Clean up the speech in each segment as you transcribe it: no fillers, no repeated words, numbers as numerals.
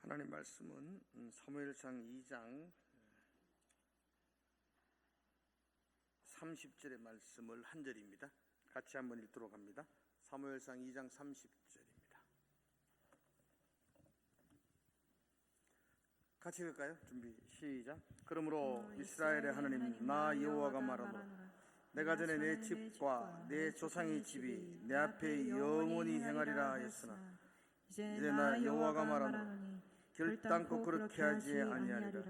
하나님 말씀은 사무엘상 2장 30절의 말씀을 한 절입니다. 같이 한번 읽도록 합니다. 사무엘상 2장 30절입니다. 같이 읽을까요? 준비 시작. 그러므로 이스라엘의 하나님 나 여호와가 말하노라. 내가 전에 내 집과 내 조상의 집이 내 앞에 영원히 행하리라 하였으나 이제 나 여호와가 말하노라. 결단코 그렇게 하지 아니하리라.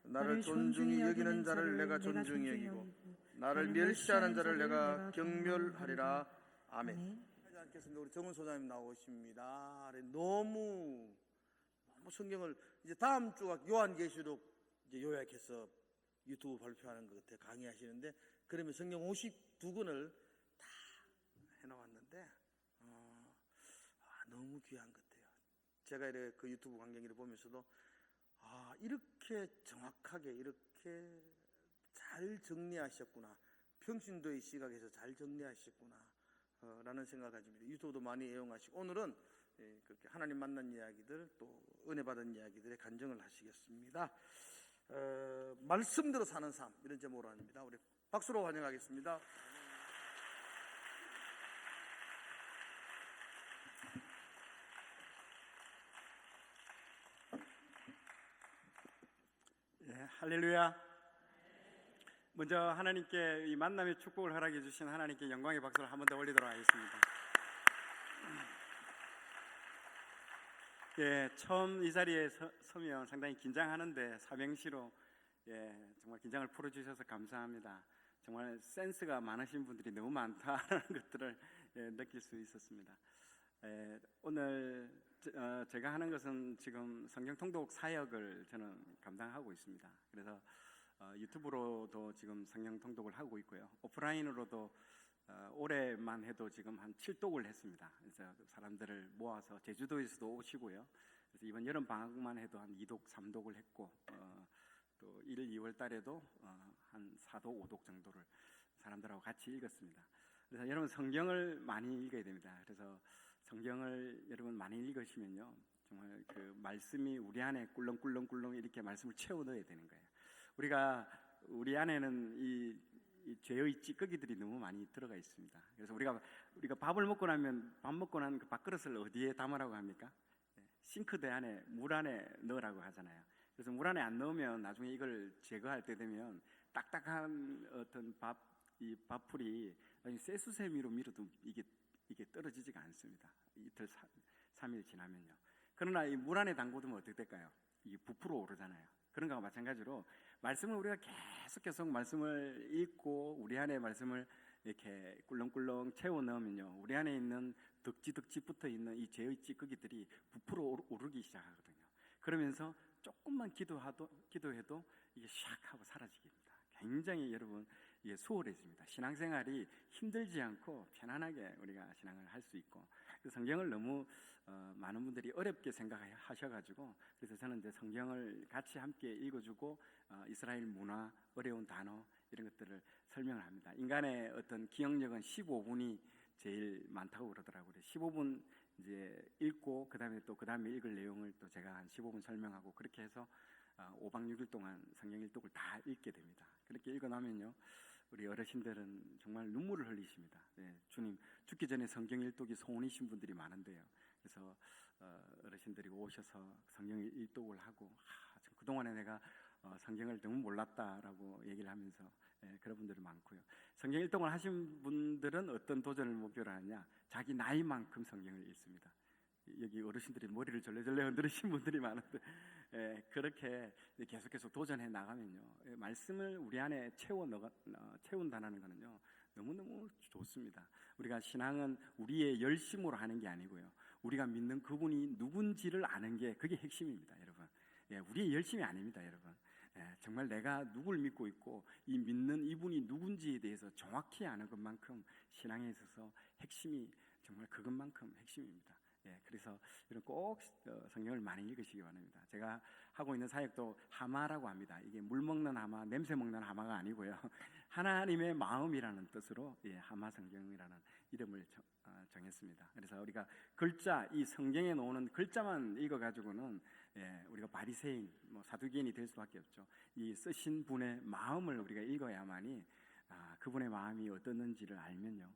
나를 존중히 여기는 자를 내가 존중히 여기고 나를 멸시하는 자를 내가 경멸하리라. 아멘. 하지 않겠습니다. 우리 정은 소장님 나오십니다. 너무 성경을 이제 다음 주가 요한계시록 이제 요약해서 유튜브 발표하는 것 같아 강의하시는데, 그러면 성경 52권을 다 해놓았는데 너무 귀한 것 같아요. 제가 이렇게 그 유튜브 광경기를 보면서도 이렇게 정확하게 이렇게 잘 정리하셨구나, 평신도의 시각에서 잘 정리하셨구나 라는 생각을 가집니다. 유튜브도 많이 애용하시고, 오늘은 그렇게 하나님 만난 이야기들, 또 은혜 받은 이야기들의 간증을 하시겠습니다. 말씀대로 사는 삶, 이런 제목으로 합니다. 우리 박수로 환영하겠습니다. 할렐루야. 먼저 하나님께 이 만남의 축복을 허락해 주신 하나님께 영광의 박수를 한 번 더 올리도록 하겠습니다. 처음 이 자리에 서면 상당히 긴장하는데 삼행시로 정말 긴장을 풀어주셔서 감사합니다. 정말 센스가 많으신 분들이 너무 많다는 것들을 느낄 수 있었습니다. 오늘 제가 하는 것은 지금 성경 통독 사역을 저는 감당하고 있습니다. 그래서 유튜브로도 지금 성경 통독을 하고 있고요. 오프라인으로도 올해만 해도 지금 한 7독을 했습니다. 그래서 사람들을 모아서 제주도에서도 오시고요. 그래서 이번 여름 방학만 해도 한 2독, 3독을 했고, 또 1, 2월 달에도 한 4독, 5독 정도를 사람들하고 같이 읽었습니다. 그래서 여러분 성경을 많이 읽어야 됩니다. 그래서 성경을 여러분 많이 읽으시면요, 정말 그 말씀이 우리 안에 꿀렁꿀렁꿀렁 이렇게 말씀을 채워 넣어야 되는 거예요. 우리 안에는 이 죄의 찌꺼기들이 너무 많이 들어가 있습니다. 그래서 우리가 밥을 먹고 나면 밥 먹고 난 그 밥그릇을 어디에 담으라고 합니까? 싱크대 안에, 물 안에 넣으라고 하잖아요. 그래서 물 안에 안 넣으면 나중에 이걸 제거할 때 되면 딱딱한 어떤 이 밥풀이 나중에 쇠수세미로 밀어도 이게 떨어지지가 않습니다. 이틀, 3일 지나면요. 그러나 이 물 안에 담궈두면 어떻게 될까요? 이게 부풀어 오르잖아요. 그런 거와 마찬가지로 말씀을 우리가 계속 말씀을 읽고 우리 안에 말씀을 이렇게 꿀렁꿀렁 채워 넣으면요, 우리 안에 있는 덕지 붙어 있는 이 죄의 찌꺼기들이 부풀어 오르기 시작하거든요. 그러면서 조금만 기도해도 이게 샥 하고 사라지기입니다. 굉장히 여러분 이게 수월해집니다. 신앙생활이 힘들지 않고 편안하게 우리가 신앙을 할 수 있고, 성경을 너무 많은 분들이 어렵게 생각하셔가지고, 그래서 저는 이제 성경을 같이 함께 읽어주고 이스라엘 문화, 어려운 단어 이런 것들을 설명을 합니다. 인간의 어떤 기억력은 15분이 제일 많다고 그러더라고요. 15분 이제 읽고 그 다음에 읽을 내용을 또 제가 한 15분 설명하고, 그렇게 해서 5박 6일 동안 성경 일독을 다 읽게 됩니다. 그렇게 읽어 나면요, 우리 어르신들은 정말 눈물을 흘리십니다. 주님, 죽기 전에 성경 일독이 소원이신 분들이 많은데요. 그래서 어르신들이 오셔서 성경 일독을 하고, 그동안에 내가 성경을 너무 몰랐다라고 얘기를 하면서 그런 분들이 많고요. 성경 일독을 하신 분들은 어떤 도전을 목표로 하느냐, 자기 나이만큼 성경을 읽습니다. 여기 어르신들이 머리를 절레절레 흔들으신 분들이 많은데, 그렇게 계속 도전해 나가면요, 말씀을 우리 안에 채운다는 거는요, 너무너무 좋습니다. 우리가 신앙은 우리의 열심으로 하는 게 아니고요, 우리가 믿는 그분이 누군지를 아는 게 그게 핵심입니다, 여러분. 우리의 열심이 아닙니다, 여러분. 정말 내가 누굴 믿고 있고 이 믿는 이분이 누군지에 대해서 정확히 아는 것만큼 신앙에 있어서 핵심이 정말 그것만큼 핵심입니다. 그래서 여러분 꼭 성경을 많이 읽으시기 바랍니다. 제가 하고 있는 사역도 하마라고 합니다. 이게 물 먹는 하마, 냄새 먹는 하마가 아니고요, 하나님의 마음이라는 뜻으로 하마 성경이라는 이름을 정했습니다. 그래서 우리가 글자, 이 성경에 나오는 글자만 읽어가지고는 우리가 바리새인, 사두개인이 될 수밖에 없죠. 이 쓰신 분의 마음을 우리가 읽어야만이 그분의 마음이 어떻는지를 알면요,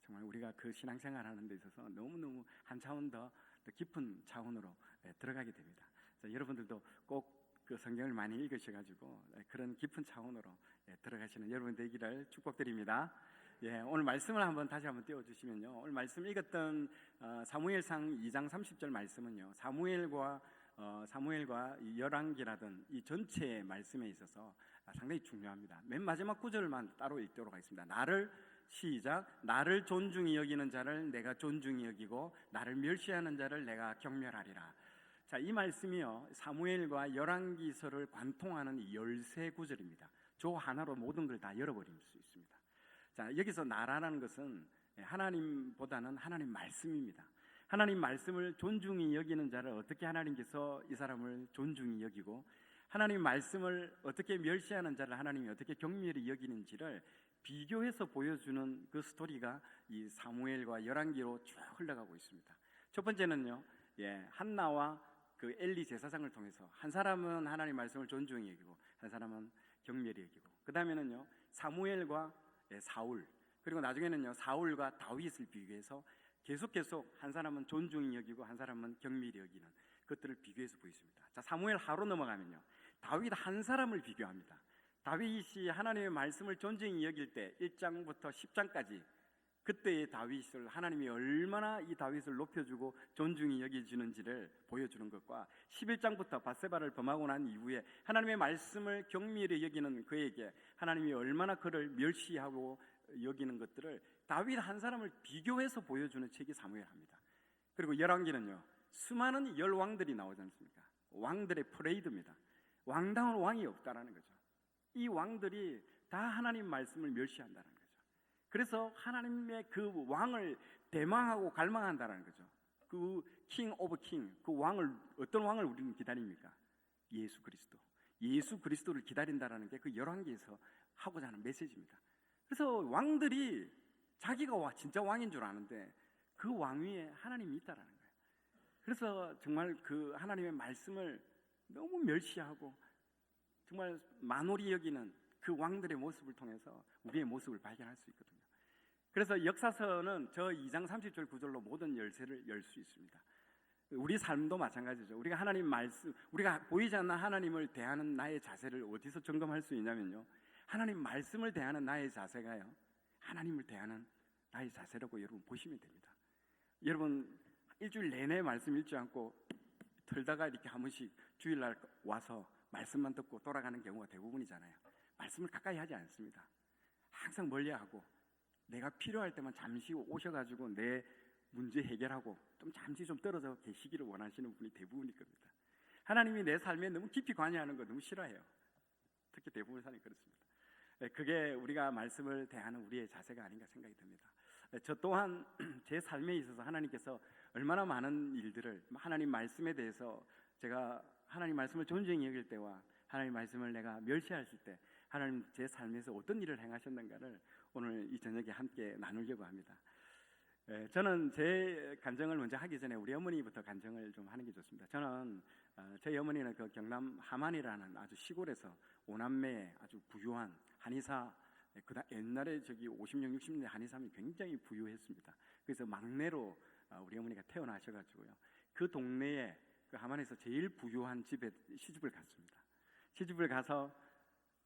정말 우리가 그 신앙생활하는 데 있어서 너무너무 한 차원 더 깊은 차원으로 들어가게 됩니다. 여러분들도 꼭 그 성경을 많이 읽으셔가지고 그런 깊은 차원으로 들어가시는 여러분 되기를 축복드립니다. 오늘 말씀을 다시 한번 띄워주시면요, 오늘 말씀 읽었던 사무엘상 2장 30절 말씀은요, 사무엘과 열왕기라든 이 전체의 말씀에 있어서 상당히 중요합니다. 맨 마지막 구절만 따로 읽도록 하겠습니다. 나를 존중히 여기는 자를 내가 존중히 여기고 나를 멸시하는 자를 내가 경멸하리라. 자, 이 말씀이요, 사무엘과 열왕기서를 관통하는 13구절입니다. 조 하나로 모든 걸 다 열어버릴 수 있습니다. 자, 여기서 나라라는 것은 하나님보다는 하나님 말씀입니다. 하나님 말씀을 존중히 여기는 자를 어떻게 하나님께서 이 사람을 존중히 여기고, 하나님 말씀을 어떻게 멸시하는 자를 하나님이 어떻게 경멸히 여기는지를 비교해서 보여주는 그 스토리가 이 사무엘과 열왕기로 쭉 흘러가고 있습니다. 첫 번째는요, 한나와 그 엘리 제사장을 통해서 한 사람은 하나님 말씀을 존중히 여기고 한 사람은 경멸히 여기고, 그 다음에는요 사무엘과 사울, 그리고 나중에는요 사울과 다윗을 비교해서 계속 한 사람은 존중히 여기고 한 사람은 경멸히 여기는 것들을 비교해서 보였습니다. 자, 사무엘 하로 넘어가면요, 다윗 한 사람을 비교합니다. 다윗이 하나님의 말씀을 존중히 여길 때 1장부터 10장까지 그때의 다윗을 하나님이 얼마나 이 다윗을 높여주고 존중히 여기주는지를 보여주는 것과 11장부터 밧세바를 범하고 난 이후에 하나님의 말씀을 경멸히 여기는 그에게 하나님이 얼마나 그를 멸시하고 여기는 것들을 다윗 한 사람을 비교해서 보여주는 책이 사무엘합니다. 그리고 열왕기는요, 수많은 열왕들이 나오지 않습니까? 왕들의 퍼레이드입니다. 왕다운 왕이 없다라는 거죠. 이 왕들이 다 하나님 말씀을 멸시한다는 거죠. 그래서 하나님의 그 왕을 대망하고 갈망한다는 거죠. 그 킹 오브 킹, 그 왕을, 어떤 왕을 우리는 기다립니까? 예수 그리스도를 기다린다라는 게 그 열왕기에서 하고자 하는 메시지입니다. 그래서 왕들이 자기가 진짜 왕인 줄 아는데 그 왕 위에 하나님이 있다라는 거예요. 그래서 정말 그 하나님의 말씀을 너무 멸시하고 정말 만홀히 여기는 그 왕들의 모습을 통해서 우리의 모습을 발견할 수 있거든요. 그래서 역사서는 저 2장 30절 9절로 모든 열쇠를 열 수 있습니다. 우리 삶도 마찬가지죠. 우리가 하나님 말씀, 우리가 보이지 않는 하나님을 대하는 나의 자세를 어디서 점검할 수 있냐면요, 하나님 말씀을 대하는 나의 자세가요, 하나님을 대하는 나의 자세라고 여러분 보시면 됩니다. 여러분 일주일 내내 말씀 읽지 않고 털다가 이렇게 한 번씩 주일날 와서 말씀만 듣고 돌아가는 경우가 대부분이잖아요. 말씀을 가까이 하지 않습니다. 항상 멀리하고 내가 필요할 때만 잠시 오셔가지고 내 문제 해결하고 좀 잠시 좀 떨어져 계시기를 원하시는 분이 대부분일 겁니다. 하나님이 내 삶에 너무 깊이 관여하는 거 너무 싫어해요. 특히 대부분 사람이 그렇습니다. 그게 우리가 말씀을 대하는 우리의 자세가 아닌가 생각이 듭니다. 저 또한 제 삶에 있어서 하나님께서 얼마나 많은 일들을, 하나님 말씀에 대해서 제가 하나님 말씀을 존중히 여길 때와 하나님 말씀을 내가 멸시하실 때 하나님 제 삶에서 어떤 일을 행하셨는가를 오늘 이 저녁에 함께 나누려고 합니다. 저는 제 간증을 먼저 하기 전에 우리 어머니부터 간증을 좀 하는 게 좋습니다. 저는 저희 어머니는 그 경남 함안이라는 아주 시골에서 5남매의 아주 부유한 한의사, 옛날에 저기 50년 60년대 한의사면 굉장히 부유했습니다. 그래서 막내로 우리 어머니가 태어나셔가지고요, 그 동네에 그 함안에서 제일 부유한 집에 시집을 갔습니다. 시집을 가서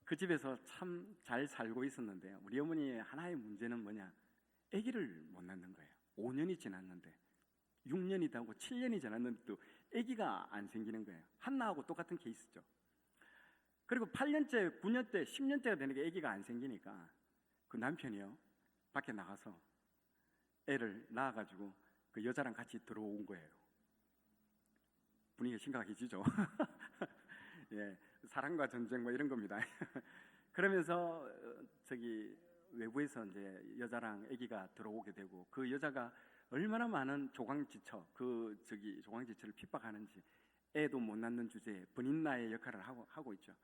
그 집에서 참 잘 살고 있었는데요, 우리 어머니의 하나의 문제는 뭐냐, 아기를 못 낳는 거예요. 5년이 지났는데 6년이 되고 7년이 지났는데도 아기가 안 생기는 거예요. 한나하고 똑같은 케이스죠. 그리고 8년째, 9년째, 10년째가 되니까 아기가 안 생기니까 그 남편이요, 밖에 나가서 애를 낳아가지고 그 여자랑 같이 들어온 거예요. 분위기가 심각해지죠. 예, 사랑과 전쟁 뭐 이런 겁니다. 그러면서 저기 외부에서 이제 여자랑 아기가 들어오게 되고, 그 여자가 얼마나 많은 조광지처를 핍박하는지, 애도 못 낳는 주제에 번인나의 역할을 하고 있죠.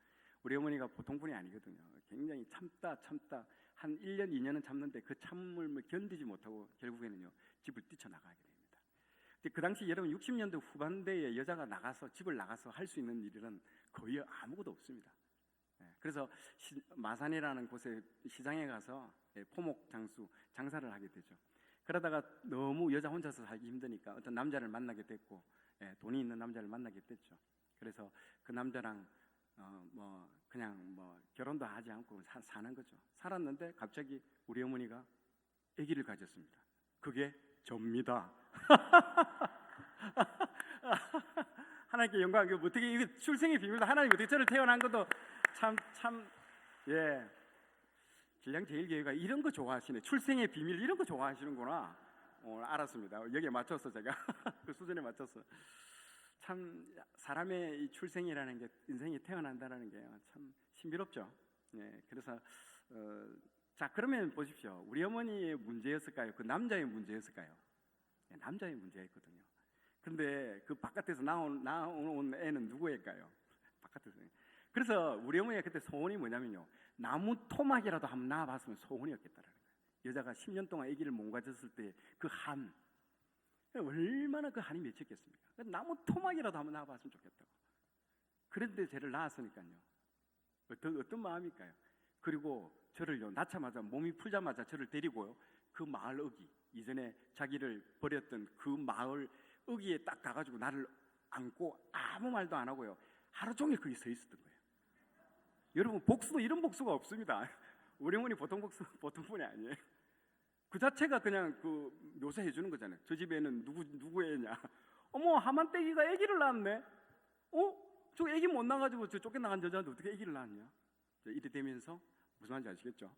우리 어머니가 보통 분이 아니거든요. 굉장히 참다 한 1년, 2년은 참는데 그 참음을 견디지 못하고 결국에는요 집을 뛰쳐나가게 됩니다. 그 당시 여러분 60년대 후반대에 여자가 나가서 집을 나가서 할 수 있는 일은 거의 아무것도 없습니다. 그래서 마산이라는 곳에 시장에 가서 포목 장수 장사를 하게 되죠. 그러다가 너무 여자 혼자서 살기 힘드니까 어떤 남자를 만나게 됐고, 돈이 있는 남자를 만나게 됐죠. 그래서 그 남자랑 그냥 결혼도 하지 않고 사는 거죠. 살았는데 갑자기 우리 어머니가 아기를 가졌습니다. 그게 접니다. 하나님께 영광. 어떻게 이게 출생의 비밀도 하나님 어떻게 저를 태어난 것도 예. 길량제일교회가 이런 거 좋아하시네. 출생의 비밀 이런 거 좋아하시는구나. 알았습니다. 여기에 맞췄어 제가. 그 수준에 맞췄어. 참 사람의 이 출생이라는 게 인생이 태어난다는 게 참 신비롭죠. 예. 그래서 자 그러면 보십시오. 우리 어머니의 문제였을까요? 그 남자의 문제였을까요? 네, 남자의 문제였거든요. 근데 그 바깥에서 나온 애는 누구일까요? 바깥에서. 그래서 우리 어머니가 그때 소원이 뭐냐면요. 나무 토막이라도 한번 낳아봤으면 소원이었겠다라는 거예요. 여자가 10년 동안 아기를 못 가졌을 때 그 한 얼마나 그 한이 맺혔겠습니까? 나무 토막이라도 한번 낳아봤으면 좋겠다고. 그런데 쟤를 낳았으니까요. 어떤 마음일까요? 그리고 저를요 낳자마자 몸이 풀자마자 저를 데리고요 그 마을 어귀 이전에 자기를 버렸던 그 마을 어귀에 딱 가가지고 나를 안고 아무 말도 안 하고요 하루 종일 거기 서 있었던 거예요. 여러분 복수도 이런 복수가 없습니다. 우리 어머니 보통 분이 아니에요. 그 자체가 그냥 그 묘사해 주는 거잖아요. 저 집에는 누구 애냐? 어머 하만떼기가 아기를 낳았네. 저 아기 못 낳아가지고 저 쫓겨나간 여자한테 어떻게 아기를 낳았냐? 이래 되면서 무슨 말인지 아시겠죠?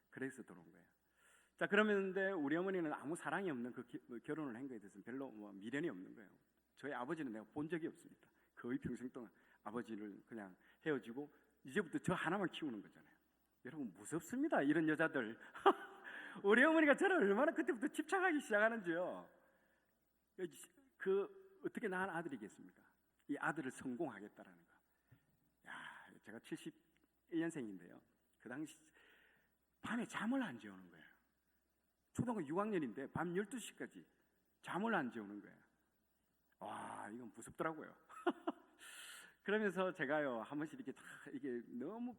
그래서 들어온 거예요. 자 그러는데 우리 어머니는 아무 사랑이 없는 그 결혼을 한 거에 대해서는 별로 미련이 없는 거예요. 저희 아버지는 내가 본 적이 없습니다. 거의 평생 동안 아버지를 그냥 헤어지고 이제부터 저 하나만 키우는 거잖아요. 여러분 무섭습니다. 이런 여자들. 우리 어머니가 저를 얼마나 그때부터 집착하기 시작하는지요. 그 어떻게 낳은 아들이겠습니까? 이 아들을 성공하겠다라는 거. 야, 제가 71년생인데요. 그 당시 밤에 잠을 안 재우는 거예요. 초등학교 6학년인데 밤 12시까지 잠을 안 재우는 거예요. 와, 이건 무섭더라고요. 그러면서 제가요 한 번씩 이렇게 이게 너무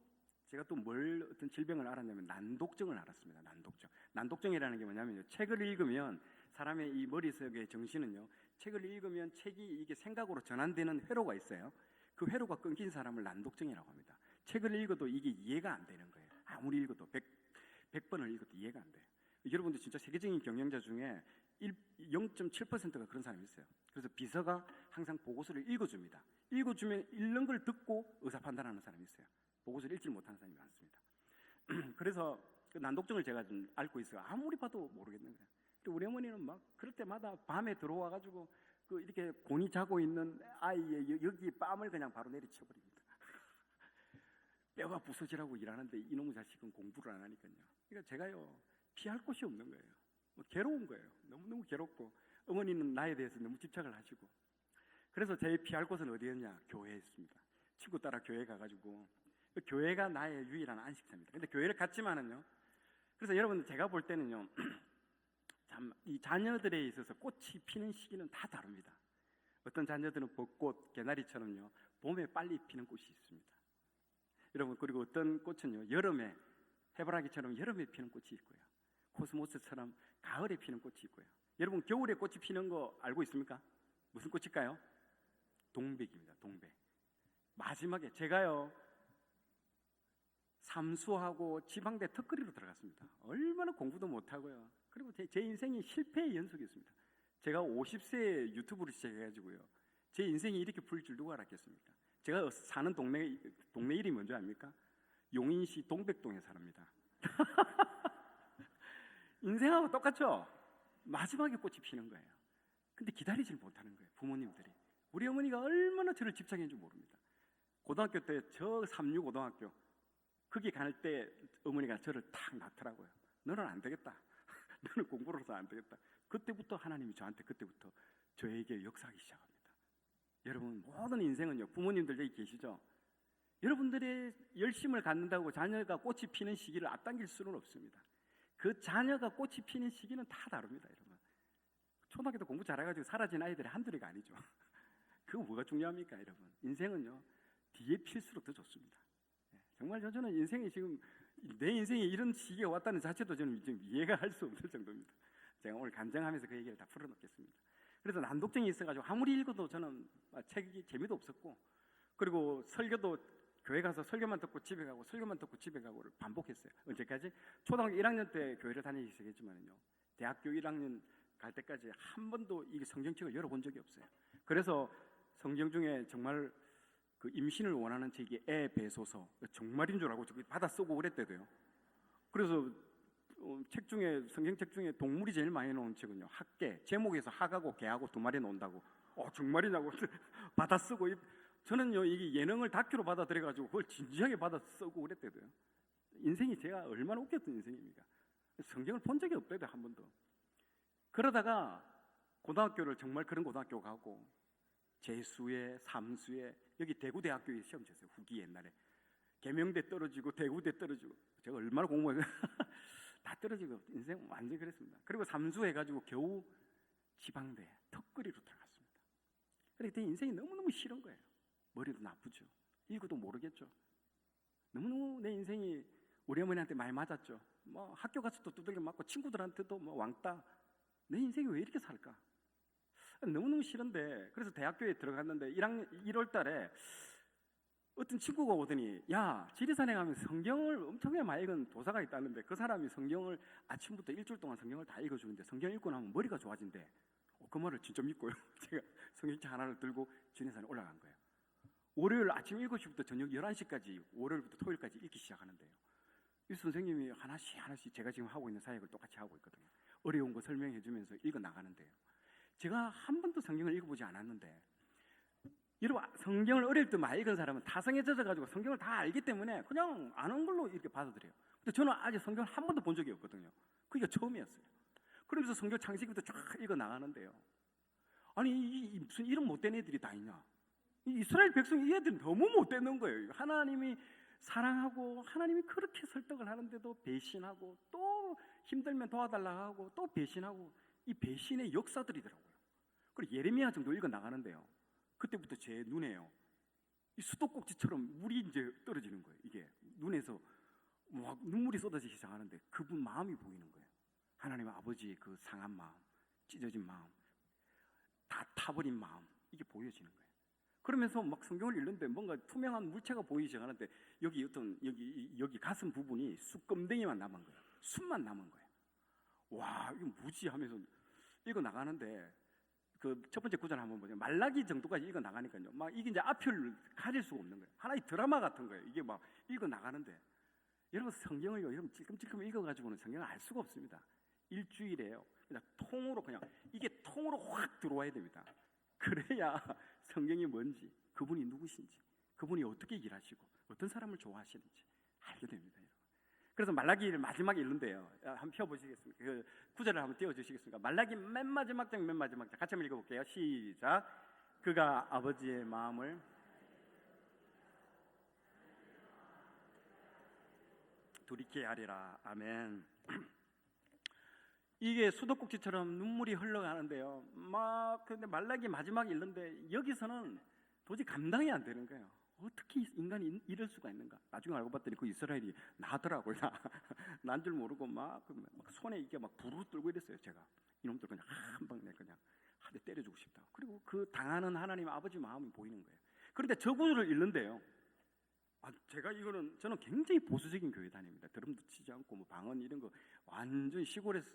제가 또 어떤 질병을 알았냐면 난독증을 알았습니다. 난독증이라는 게 뭐냐면요. 책을 읽으면 사람의 이 머릿속의 정신은요. 책을 읽으면 책이 이게 생각으로 전환되는 회로가 있어요. 그 회로가 끊긴 사람을 난독증이라고 합니다. 책을 읽어도 이게 이해가 안 되는 거예요. 아무리 읽어도 100번을 읽어도 이해가 안 돼요. 여러분들 진짜 세계적인 경영자 중에 0.7%가 그런 사람이 있어요. 그래서 비서가 항상 보고서를 읽어줍니다. 읽어주면 읽는 걸 듣고 의사 판단하는 사람이 있어요. 보고서를 읽지 못하는 사람이 많습니다. 그래서 그 난독증을 제가 좀 앓고 있어요. 아무리 봐도 모르겠는 거예요. 우리 어머니는 막 그럴 때마다 밤에 들어와가지고 그 이렇게 곤히 자고 있는 아이의 여기 뺨을 그냥 바로 내리쳐버립니다. 뼈가 부서지라고 일하는데 이놈의 자식은 공부를 안 하니까요. 그러니까 제가요 피할 곳이 없는 거예요. 괴로운 거예요. 너무너무 괴롭고 어머니는 나에 대해서 너무 집착을 하시고 그래서 제 피할 곳은 어디였냐? 교회였습니다. 친구 따라 교회 가가지고 교회가 나의 유일한 안식처입니다. 근데 교회를 갔지만은요. 그래서 여러분 제가 볼 때는요. 참 이 자녀들에 있어서 꽃이 피는 시기는 다 다릅니다. 어떤 자녀들은 벚꽃, 개나리처럼요. 봄에 빨리 피는 꽃이 있습니다. 여러분 그리고 어떤 꽃은요. 여름에 해바라기처럼 여름에 피는 꽃이 있고요. 코스모스처럼 가을에 피는 꽃이 있고요. 여러분 겨울에 꽃이 피는 거 알고 있습니까? 무슨 꽃일까요? 동백입니다. 동백. 마지막에 제가요. 삼수하고 지방대 턱걸이로 들어갔습니다. 얼마나 공부도 못하고요. 그리고 제 인생이 실패의 연속이었습니다. 제가 50세에 유튜브를 시작해가지고요. 제 인생이 이렇게 풀릴 줄 누가 알았겠습니까? 제가 사는 동네 이름이 뭔지 압니까? 용인시 동백동에 삽니다. 인생하고 똑같죠? 마지막에 꽃이 피는 거예요. 근데 기다리질 못하는 거예요. 부모님들이. 우리 어머니가 얼마나 저를 집착했는지 모릅니다. 고등학교 때 저 삼류고등학교 거기 갈 때 어머니가 저를 탁 낳더라고요. 너는 안 되겠다. 너는 공부를 해서 안 되겠다. 그때부터 하나님이 그때부터 저에게 역사하기 시작합니다. 여러분 모든 인생은요. 부모님들 여기 계시죠? 여러분들의 열심을 갖는다고 자녀가 꽃이 피는 시기를 앞당길 수는 없습니다. 그 자녀가 꽃이 피는 시기는 다 다릅니다, 여러분. 초등학교 때 공부 잘해가지고 사라진 아이들이 한둘이가 아니죠. 그거 뭐가 중요합니까, 여러분? 인생은요, 뒤에 필수록 더 좋습니다. 정말 저는 인생이 지금 내 인생에 이런 시기가 왔다는 자체도 저는 지금 이해가 할 수 없을 정도입니다. 제가 오늘 감정하면서 그 얘기를 다 풀어놓겠습니다. 그래서 난독증이 있어가지고 아무리 읽어도 저는 책이 재미도 없었고, 그리고 설교도 교회 가서 설교만 듣고 집에 가고 설교만 듣고 집에 가고를 반복했어요. 언제까지? 초등학교 1학년 때 교회를 다니기 시작했지만요, 대학교 1학년 갈 때까지 한 번도 이 성경책을 열어본 적이 없어요. 그래서 성경 중에 정말 그 임신을 원하는 책이 에베소서, 정말인 줄 알고 저기 받아 쓰고 그랬대도요. 그래서 책 중에, 성경책 중에 동물이 제일 많이 나오는 책은요, 학계, 제목에서 학하고 개하고 두 마리 나온다고. 정말이냐고 받아 쓰고. 저는요, 이게 예능을 다큐로 받아들여가지고 그걸 진지하게 받아 쓰고 그랬대도요. 인생이 제가 얼마나 웃겼던 인생입니까? 성경을 본 적이 없대요, 한 번도. 그러다가 고등학교를 정말 그런 고등학교 가고, 재수에 삼수에, 여기 대구대학교에 시험 쳤어요. 후기 옛날에 계명대 떨어지고 대구대 떨어지고, 제가 얼마나 공부해서 다 떨어지고 인생 완전히 그랬습니다. 그리고 삼수해가지고 겨우 지방대 턱걸이로 들어갔습니다. 그때 인생이 너무너무 싫은 거예요. 머리도 나쁘죠. 읽어도 모르겠죠. 너무너무 내 인생이 우리 어머니한테 많이 맞았죠. 뭐 학교 가서도 두들겨 맞고 친구들한테도 뭐 왕따. 내 인생이 왜 이렇게 살까? 너무너무 싫은데, 그래서 대학교에 들어갔는데 1월 달에 어떤 친구가 오더니, 야, 지리산에 가면 성경을 엄청나게 많이 읽은 도사가 있다는데 그 사람이 성경을 아침부터 일주일 동안 성경을 다 읽어주는데 성경 읽고 나면 머리가 좋아진대. 그 말을 진짜 믿고요. 제가 성경책 하나를 들고 지리산에 올라간 거예요. 월요일 아침 7시부터 저녁 11시까지 월요일부터 토요일까지 읽기 시작하는데요. 이 선생님이 하나씩 제가 지금 하고 있는 사역을 똑같이 하고 있거든요. 어려운 거 설명해 주면서 읽어 나가는데요. 제가 한 번도 성경을 읽어보지 않았는데, 여러분, 성경을 어릴 때 많이 읽은 사람은 타성에 젖어가지고 성경을 다 알기 때문에 그냥 아는 걸로 이렇게 받아들여요. 근데 저는 아직 성경을 한 번도 본 적이 없거든요. 그게 처음이었어요. 그러면서 성경 창세기부터 쫙 읽어 나가는데요. 아니, 무슨 이런 못된 애들이 다 있냐? 이스라엘 백성, 이 애들은 너무 못되는 거예요. 하나님이 사랑하고 하나님이 그렇게 설득을 하는데도 배신하고, 또 힘들면 도와달라 하고 또 배신하고, 이 배신의 역사들이더라고요. 그리고 예레미야 정도 읽어 나가는데요, 그때부터 제 눈에요, 이 수도꼭지처럼 물이 이제 떨어지는 거예요. 이게 눈에서 막 눈물이 쏟아지기 시작하는데 그분 마음이 보이는 거예요. 하나님 아버지의 그 상한 마음, 찢어진 마음, 다 타버린 마음, 이게 보여지는 거예요. 그러면서 막 성경을 읽는데 뭔가 투명한 물체가 보이기 시작하는데 여기 가슴 부분이 숯검댕이만 남은 거예요. 숯만 남은 거예요. 와, 이거 뭐지 하면서 읽어 나가는데, 그 첫 번째 구절 한번 보세요. 말라기 정도까지 읽어 나가니까요, 막 이게 이제 앞을 가릴 수가 없는 거예요. 하나의 드라마 같은 거예요. 이게 막 읽어 나가는데, 여러분 성경을 여러분 찔끔찔끔 읽어가지고는 성경을 알 수가 없습니다. 일주일에요, 그냥 통으로, 그냥 이게 통으로 확 들어와야 됩니다. 그래야 성경이 뭔지, 그분이 누구신지, 그분이 어떻게 일하시고 어떤 사람을 좋아하시는지 알게 됩니다, 여러분. 그래서 말라기를 마지막에 읽는데요, 한번 펴보시겠습니까? 그 구절을 한번 띄워주시겠습니까? 말라기 맨 마지막 장 같이 한번 읽어볼게요. 시작. 그가 아버지의 마음을 돌이키게 하리라. 아멘. 이게 수도꼭지처럼 눈물이 흘러가는데요, 근데 말라기 마지막에 읽는데 여기서는 도저히 감당이 안 되는 거예요. 어떻게 인간이 이럴 수가 있는가? 나중에 알고 봤더니 그 이스라엘이 나더라고요. 난 줄 모르고 막 손에 이게 막 부르르 떨고 이랬어요. 제가 이놈들 그냥 한 방 내 그냥 한 대 때려주고 싶다. 그리고 그 당하는 하나님 아버지 마음이 보이는 거예요. 그런데 저 구절을 읽는데요, 제가 저는 굉장히 보수적인 교회 다닙니다. 드럼도 치지 않고 뭐 방언 이런 거 완전 시골에서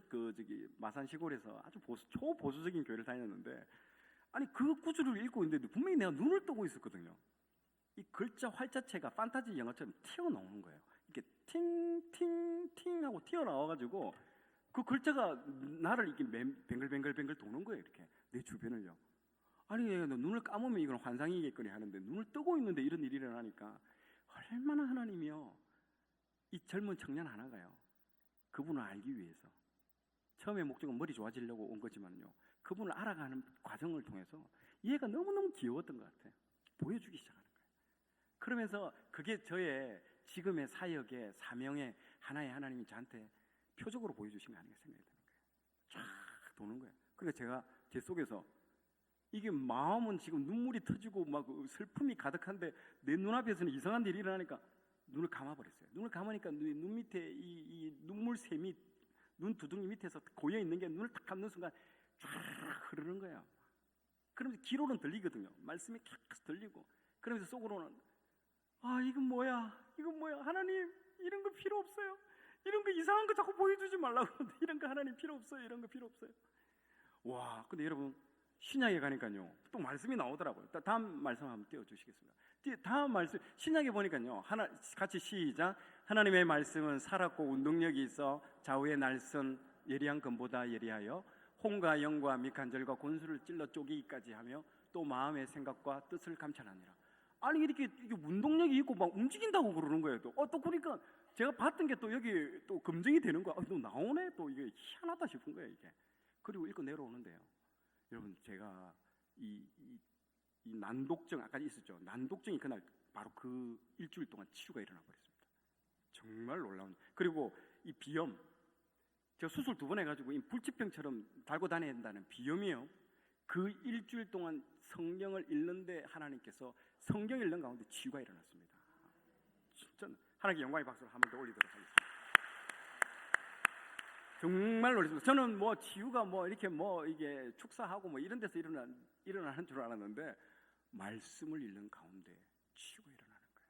마산 시골에서 아주 초보수적인 교회를 다녔는데, 아니 그 구절을 읽고 있는데 분명히 내가 눈을 뜨고 있었거든요. 이 글자 활자체가 판타지 영화처럼 튀어나오는 거예요. 이렇게 팅팅팅 하고 튀어나와가지고 그 글자가 나를 이렇게 뱅글뱅글 도는 거예요. 이렇게 내 주변을요. 아니 눈을 감으면 이건 환상이겠거니 하는데 눈을 뜨고 있는데 이런 일이 일어나니까 얼마나 하나님이요, 이 젊은 청년 하나가요, 그분을 알기 위해서 처음에 목적은 머리 좋아지려고 온 거지만요, 그분을 알아가는 과정을 통해서 얘가 너무너무 귀여웠던 것 같아요. 보여주기 시작하는 거예요. 그러면서 그게 저의 지금의 사역의 사명의 하나의 하나님이 저한테 표적으로 보여주신 거 아닌가 생각이 드는 거예요. 쫙 도는 거예요. 그러니까 제가 제 속에서 이게 마음은 지금 눈물이 터지고 막 슬픔이 가득한데 내 눈앞에서는 이상한 일이 일어나니까 눈을 감아버렸어요. 눈을 감으니까 눈 밑에 이 눈물샘이 눈 두둥이 밑에서 고여 있는 게 눈을 딱 감는 순간 쫙 흐르는 거예요. 그러면서 귀로는 들리거든요. 말씀이 계속 들리고. 그러면서 속으로는 이건 뭐야? 이건 뭐야? 하나님 이런 거 필요 없어요. 이런 거 이상한 거 자꾸 보여주지 말라고. 이런 거 하나님 필요 없어요. 이런 거 필요 없어요. 와, 근데 여러분 신약에 가니까요 또 말씀이 나오더라고요. 다음 말씀 한번 띄워주시겠습니다. 다음 말씀 신약에 보니까요 같이 시작. 하나님의 말씀은 살았고 운동력이 있어 좌우의 날선 예리한 검보다 예리하여 홍과 영과 미간절과 권수를 찔러 쪼개기까지 하며 또 마음의 생각과 뜻을 감찰하니라. 아니 이게 운동력이 있고 막 움직인다고 그러는 거예요. 또 그러니까 제가 봤던 게 또 여기 또 검증이 되는 거야. 또 나오네. 또 이게 희한하다 싶은 거예요 이게. 그리고 읽고 내려오는데요. 여러분 제가 이 난독증 아까 있었죠. 난독증이 그날 바로 그 일주일 동안 치유가 일어나 버렸습니다. 정말 놀라운. 그리고 이 비염 제가 수술 2번 해가지고 이 불치병처럼 달고 다녀야 된다는 비염이요. 그 일주일 동안 성경을 읽는데 하나님께서 성경 읽는 가운데 치유가 일어났습니다. 진짜 하나님께 영광의 박수를 한 번 더 올리도록 하겠습니다. 정말 놀랐습니다. 저는 뭐 치유가 뭐 이렇게 뭐 이게 축사하고 뭐 이런 데서 일어나는 줄 알았는데 말씀을 읽는 가운데 치유가 일어나는 거예요.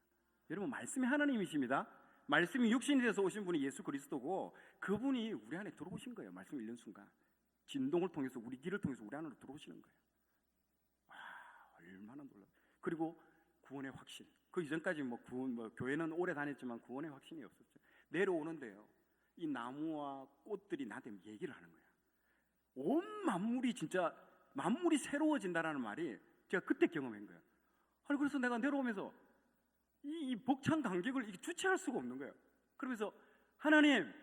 여러분 말씀이 하나님이십니다. 말씀이 육신이 돼서 오신 분이 예수 그리스도고 그분이 우리 안에 들어오신 거예요. 말씀을 읽는 순간 진동을 통해서 우리 귀를 통해서 우리 안으로 들어오시는 거예요. 얼마나 놀라워. 그리고 구원의 확신. 그 이전까지 뭐 교회는 오래 다녔지만 구원의 확신이 없었죠. 내려오는데요. 이 나무와 꽃들이 나한테 얘기를 하는 거예요. 온 만물이 진짜 만물이 새로워진다라는 말이 제가 그때 경험한 거예요. 아니 그래서 내가 내려오면서 이 벅찬 감격을 주체할 수가 없는 거예요. 그러면서 하나님,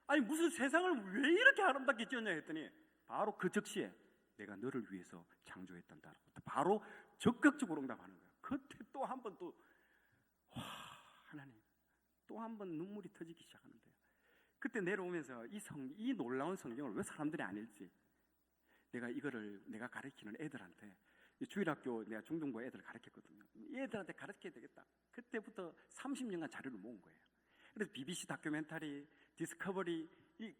아니 무슨 세상을 왜 이렇게 아름답게 지었냐 했더니 바로 그 즉시에 내가 너를 위해서 창조했단다. 바로 적극적으로 응답하는 거예요. 그때 또 한 번 하나님 또 한 번 눈물이 터지기 시작하는데요. 그때 내려오면서 이 놀라운 성경을 왜 사람들이 안 읽지? 내가 가르치는 애들한테 주일학교 내가 중등부 애들 가르쳤거든요. 이 애들한테 가르쳐야 되겠다. 그때부터 30년간 자료를 모은 거예요. 그래서 BBC 다큐멘터리, 디스커버리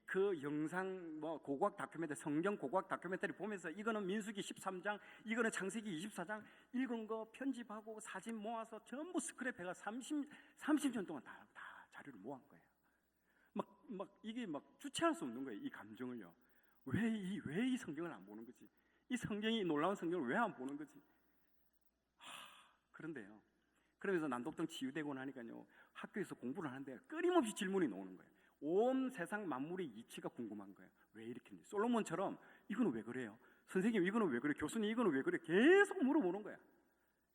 그 영상 고고학 다큐멘터리, 성경 고고학 다큐멘터리 보면서 이거는 민수기 13장, 이거는 창세기 24장 읽은 거 편집하고 사진 모아서 전부 스크랩해가 30년 동안 다 자료를 모은 거예요. 이게 주체할 수 없는 거예요. 이 감정을요. 왜 이 성경을 안 보는 거지? 이 성경이 놀라운 성경을 왜 안 보는 거지? 그런데요. 그러면서 난독증 치유되고 나니까요. 학교에서 공부를 하는데 끊임없이 질문이 나오는 거예요. 온 세상 만물의 이치가 궁금한 거예요. 왜 이렇게 했는지. 솔로몬처럼 이거는 왜 그래요? 선생님 이거는 왜 그래요? 교수님 이거는 왜 그래요? 계속 물어보는 거야.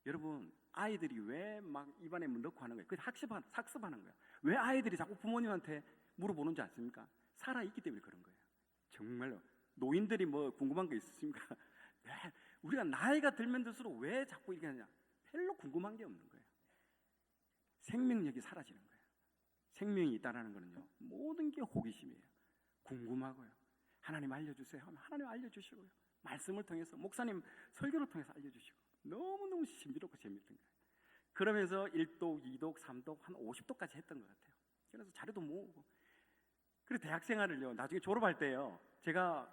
여러분 아이들이 왜 막 입안에 넣고 하는 거예요? 그 학습하는 거예요. 왜 아이들이 자꾸 부모님한테 물어보는지 아십니까? 살아있기 때문에 그런 거예요. 정말로. 노인들이 뭐 궁금한 거 있으십니까? 왜 우리가 나이가 들면 들수록 왜 자꾸 이렇게 하냐? 별로 궁금한 게 없는 거예요. 생명력이 사라지는 거예요. 생명이 있다라는 거는요, 모든 게 호기심이에요. 궁금하고요. 하나님 알려주세요 하면 하나님 알려주시고요. 말씀을 통해서 목사님 설교를 통해서 알려주시고 너무너무 신비롭고 재밌던 거예요. 그러면서 1독, 2독, 3독 한 50독까지 했던 것 같아요. 그래서 자료도 모으고. 그리고 대학생활을요 나중에 졸업할 때요 제가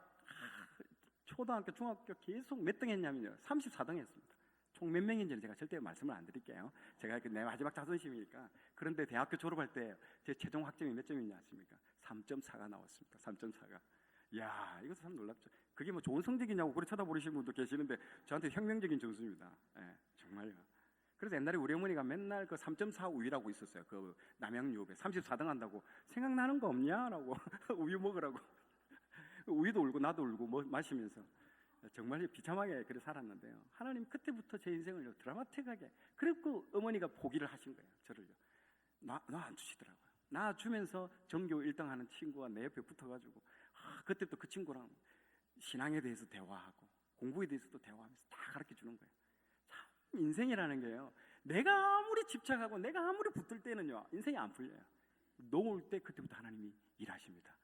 초등학교, 중학교 계속 몇 등 했냐면요 34등 했습니다. 총 몇 명인지는 제가 절대 말씀을 안 드릴게요. 제가 내 마지막 자존심이니까. 그런데 대학교 졸업할 때 제 최종 학점이 몇 점이냐 아십니까? 3.4가 나왔습니다. 3.4가. 이야, 이것도 참 놀랍죠. 그게 뭐 좋은 성적이냐고 그렇게 쳐다보시는 분도 계시는데 저한테 혁명적인 점수입니다. 정말요. 그래서 옛날에 우리 어머니가 맨날 그 3.4 우유라고 있었어요. 그 남양유업에 34등 한다고 생각나는 거 없냐라고 우유 먹으라고. 우유도 울고 나도 울고 마시면서 정말 비참하게 그래 살았는데요. 하나님 그때부터 제 인생을 드라마틱하게. 그리고 어머니가 포기를 하신 거예요. 저를요. 나 안 주시더라고요. 나 주면서 전교 1등 하는 친구가 내 옆에 붙어가지고 그때부터 그 친구랑 신앙에 대해서 대화하고 공부에 대해서도 대화하면서 다 가르쳐 주는 거예요. 참 인생이라는 게요. 내가 아무리 집착하고 내가 아무리 붙들 때는요 인생이 안 풀려요. 놓을 때 그때부터 하나님이 일하십니다.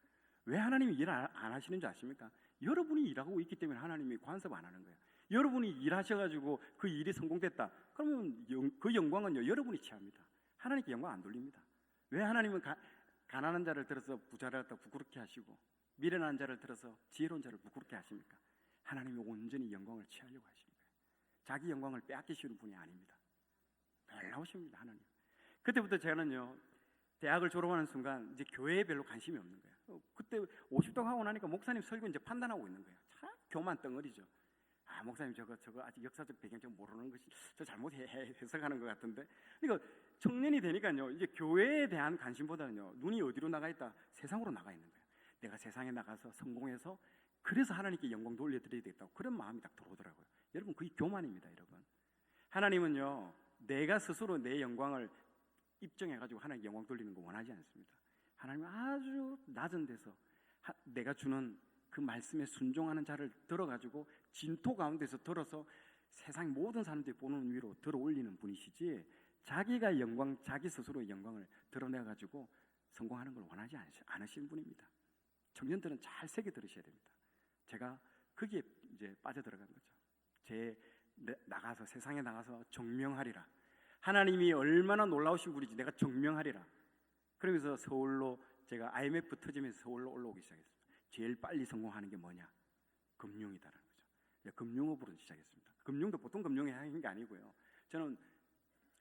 왜 하나님이 일 안 하시는지 아십니까? 여러분이 일하고 있기 때문에 하나님이 관섭 안 하는 거예요. 여러분이 일하셔가지고 그 일이 성공됐다 그러면 그 영광은요 여러분이 취합니다. 하나님께 영광 안 돌립니다. 왜 하나님은 가난한 자를 들어서 부자를 갖다 부끄럽게 하시고 미련한 자를 들어서 지혜로운 자를 부끄럽게 하십니까? 하나님이 온전히 영광을 취하려고 하시는 거예요. 자기 영광을 빼앗기시는 분이 아닙니다. 놀라우십니다. 하나님. 그때부터 저는요 대학을 졸업하는 순간 이제 교회에 별로 관심이 없는 거예요. 그때 50도 하고 나니까 목사님 설교 이제 판단하고 있는 거예요. 참 교만 덩어리죠. 아 목사님 저거 아직 역사적 배경 좀 모르는 것이 저 잘못 해석하는 것 같은데. 그러니까 청년이 되니까요 이제 교회에 대한 관심보다는요 눈이 어디로 나가 있다? 세상으로 나가 있는 거예요. 내가 세상에 나가서 성공해서 그래서 하나님께 영광 돌려드려야 되겠다고 그런 마음이 딱 들어오더라고요. 여러분 그게 교만입니다. 여러분 하나님은요 내가 스스로 내 영광을 입증해가지고 하나님 영광 돌리는 거 원하지 않습니다. 하나님은 아주 낮은 데서 내가 주는 그 말씀에 순종하는 자를 들어가지고 진토 가운데서 들어서 세상 모든 사람들이 보는 위로 들어 올리는 분이시지 자기가 영광, 자기 스스로의 영광을 드러내가지고 성공하는 걸 원하지 않으시는 분입니다. 청년들은 잘 새겨 들으셔야 됩니다. 제가 거기에 이제 빠져들어간 거죠. 나가서 세상에 나가서 정명하리라. 하나님이 얼마나 놀라우신 분인지 내가 정명하리라. 그러면서 서울로 제가 IMF 터지면서 서울로 올라오기 시작했습니다. 제일 빨리 성공하는 게 뭐냐? 금융이다라는 거죠. 금융업으로 시작했습니다. 금융도 보통 금융에 하는 게 아니고요. 저는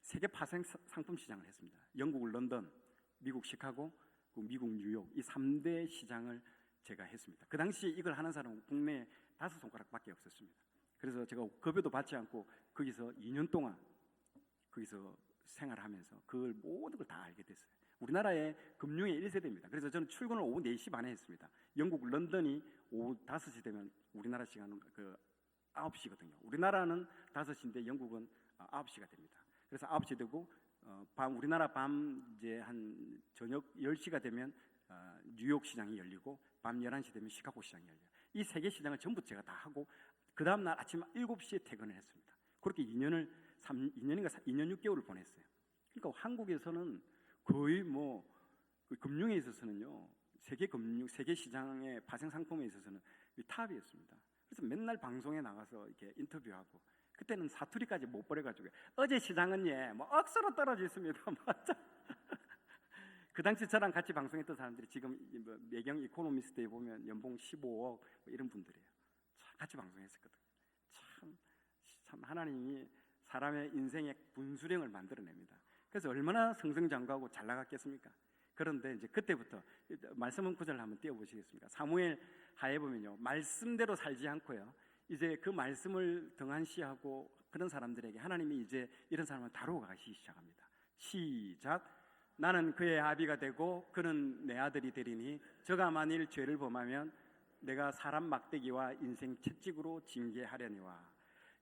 세계 파생 상품 시장을 했습니다. 영국 런던, 미국 시카고, 미국 뉴욕 이 3대 시장을 제가 했습니다. 그 당시 이걸 하는 사람은 국내에 5손가락밖에 없었습니다. 그래서 제가 급여도 받지 않고 거기서 2년 동안 거기서 생활하면서 그걸 모든 걸 다 알게 됐어요. 우리나라의 금융의 1세대입니다. 그래서 저는 출근을 오후 4시 반에 했습니다. 영국 런던이 오후 5시 되면 우리나라 시간은 9시거든요. 우리나라는 5시인데 영국은 9시가 됩니다. 그래서 9시 되고 우리나라 밤 이제 한 저녁 10시가 되면 뉴욕 시장이 열리고 밤 11시 되면 시카고 시장이 열려요. 이 3개 시장을 전부 제가 다 하고 그 다음 날 아침 7시에 퇴근을 했습니다. 그렇게 2년 6개월을 보냈어요. 그러니까 한국에서는 거의 그 금융에 있어서는요 세계 시장의 파생 상품에 있어서는 탑이었습니다. 그래서 맨날 방송에 나가서 이렇게 인터뷰하고 그때는 사투리까지 못 버려가지고 어제 시장은 억수로 떨어져 있습니다. 맞아. 그 당시 저랑 같이 방송했던 사람들이 지금 매경 이코노미스트에 보면 연봉 15억 이런 분들이에요. 같이 방송했었거든요. 참 하나님이 사람의 인생의 분수령을 만들어냅니다. 그래서 얼마나 승승장구하고 잘 나갔겠습니까? 그런데 이제 그때부터 말씀 구절을 한번 띄워보시겠습니까? 사무엘 하에 보면요 말씀대로 살지 않고요 이제 그 말씀을 등한시하고 그런 사람들에게 하나님이 이제 이런 사람을 다루어 가시기 시작합니다. 시작. 나는 그의 아비가 되고 그는 내 아들이 되리니 저가 만일 죄를 범하면 내가 사람 막대기와 인생 채찍으로 징계하려니와.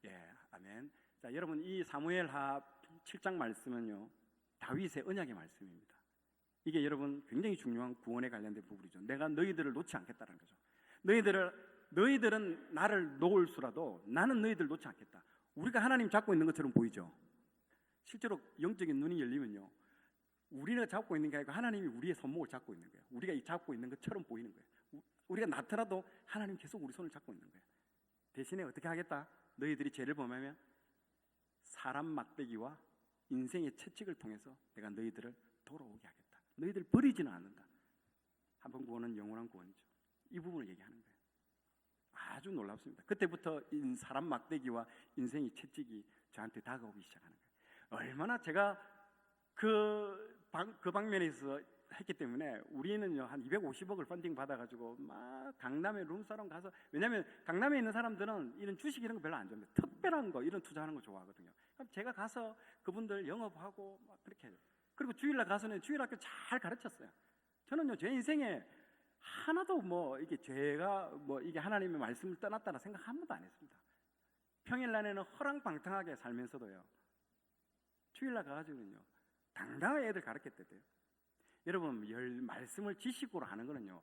예, 아멘. 자, 여러분 이 사무엘하 7장 말씀은요 다윗의 언약의 말씀입니다. 이게 여러분 굉장히 중요한 구원에 관련된 부분이죠. 내가 너희들을 놓지 않겠다는 거죠. 너희들은 나를 놓을수라도 나는 너희들 놓지 않겠다. 우리가 하나님 잡고 있는 것처럼 보이죠. 실제로 영적인 눈이 열리면요 우리가 잡고 있는 게 아니고 하나님이 우리의 손목을 잡고 있는 거예요. 우리가 잡고 있는 것처럼 보이는 거예요. 우리가 나타나도 하나님 계속 우리 손을 잡고 있는 거예요. 대신에 어떻게 하겠다? 너희들이 죄를 범하면 사람 막대기와 인생의 채찍을 통해서 내가 너희들을 돌아오게 하겠다. 너희들 버리지는 않는다. 한 번 구원은 영원한 구원이죠. 이 부분을 얘기하는 거예요. 아주 놀랍습니다. 그때부터 사람 막대기와 인생의 채찍이 저한테 다가오기 시작하는 거예요. 얼마나 제가 그 방면에서 했기 때문에 우리는요 한 250억을 펀딩 받아가지고 막 강남에 룸사롱 가서, 왜냐하면 강남에 있는 사람들은 이런 주식 이런 거 별로 안 좋아합니다. 특별한 거 이런 투자하는 거 좋아하거든요. 그럼 제가 가서 그분들 영업하고 막 그렇게 해요. 그리고 주일날 가서는 주일학교 잘 가르쳤어요. 저는요 제 인생에 하나도 이게 죄가 이게 하나님의 말씀을 떠났다는 생각 한 번도 안 했습니다. 평일날에는 허랑방탕하게 살면서도요 주일날 가가지고는요 당당하게 애들 가르쳤대요. 여러분 말씀을 지식으로 하는 거는요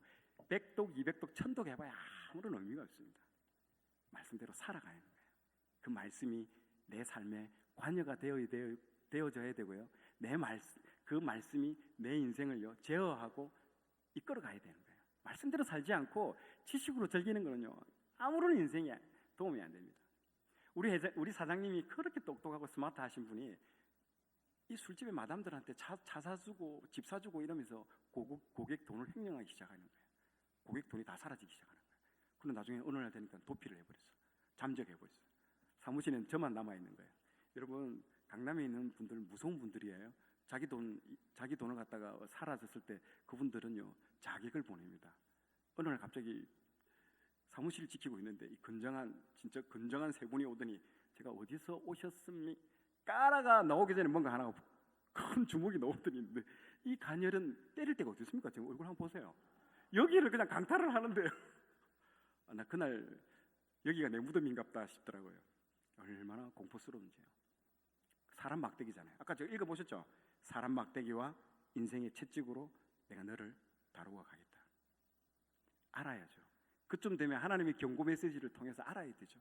100독, 200독, 1000독 해봐야 아무런 의미가 없습니다. 말씀대로 살아가야 하는 거예요. 그 말씀이 내 삶에 관여가 되어야 되어져야 되고요. 그 말씀이 내 인생을요 제어하고 이끌어 가야 되는 거예요. 말씀대로 살지 않고 지식으로 즐기는 거는요 아무런 인생에 도움이 안 됩니다. 우리 사장님이 그렇게 똑똑하고 스마트하신 분이 이 술집의 마담들한테 차 사주고 집 사주고 이러면서 고객 돈을 횡령하기 시작하는 거예요. 고객 돈이 다 사라지기 시작하는 거예요. 그런데 나중에 어느 날 되니까 도피를 해버렸어. 잠적해버렸어. 사무실에는 저만 남아있는 거예요. 여러분 강남에 있는 분들 무서운 분들이에요. 자기 돈을 갖다가 사라졌을 때 그분들은요 자객을 보냅니다. 어느 날 갑자기 사무실을 지키고 있는데 이 진짜 건장한 세 분이 오더니 제가 어디서 오셨습니까? 까라가 나오기 전에 뭔가 하나가 큰 주먹이 나오더니 있는데 이 간열은 때릴 데가 어디 있습니까? 지금 얼굴 한번 보세요. 여기를 그냥 강탈을 하는데요. 나 그날 여기가 내 무덤인갑다 싶더라고요. 얼마나 공포스러운지요. 사람 막대기잖아요. 아까 저 읽어보셨죠? 사람 막대기와 인생의 채찍으로 내가 너를 다루어 가겠다. 알아야죠. 그쯤 되면 하나님의 경고 메시지를 통해서 알아야 되죠.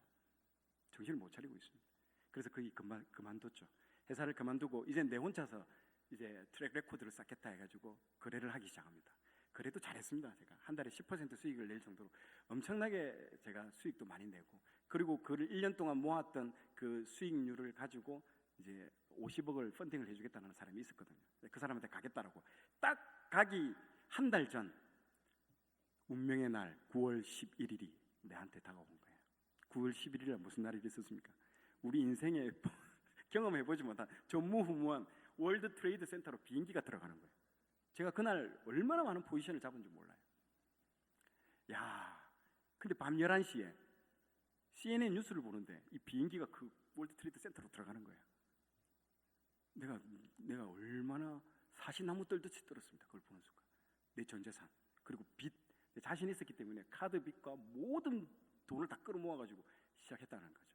정신을 못 차리고 있습니다. 그래서 거의 그만뒀죠. 회사를 그만두고 이제 내 혼자서 이제 트랙 레코드를 쌓겠다 해가지고 거래를 하기 시작합니다. 그래도 잘했습니다. 제가 한 달에 10% 수익을 낼 정도로 엄청나게 제가 수익도 많이 내고, 그리고 그를 1년 동안 모았던 그 수익률을 가지고 이제 50억을 펀딩을 해주겠다는 사람이 있었거든요. 그 사람한테 가겠다라고 딱 가기 한 달 전 운명의 날 9월 11일이 내한테 다가온 거예요. 9월 11일에 무슨 날이 있었습니까? 우리 인생에 경험해보지 못한 전무후무한 월드 트레이드 센터로 비행기가 들어가는 거예요. 제가 그날 얼마나 많은 포지션을 잡은지 몰라요. 근데 밤 11시에 CNN 뉴스를 보는데 이 비행기가 그 월드 트레이드 센터로 들어가는 거예요. 내가 얼마나 사시나무 떨듯이 떨었습니다. 그걸 보는 순간 내 전 재산 그리고 빚, 자신이 있었기 때문에 카드 빚과 모든 돈을 다 끌어모아가지고 시작했다는 거죠.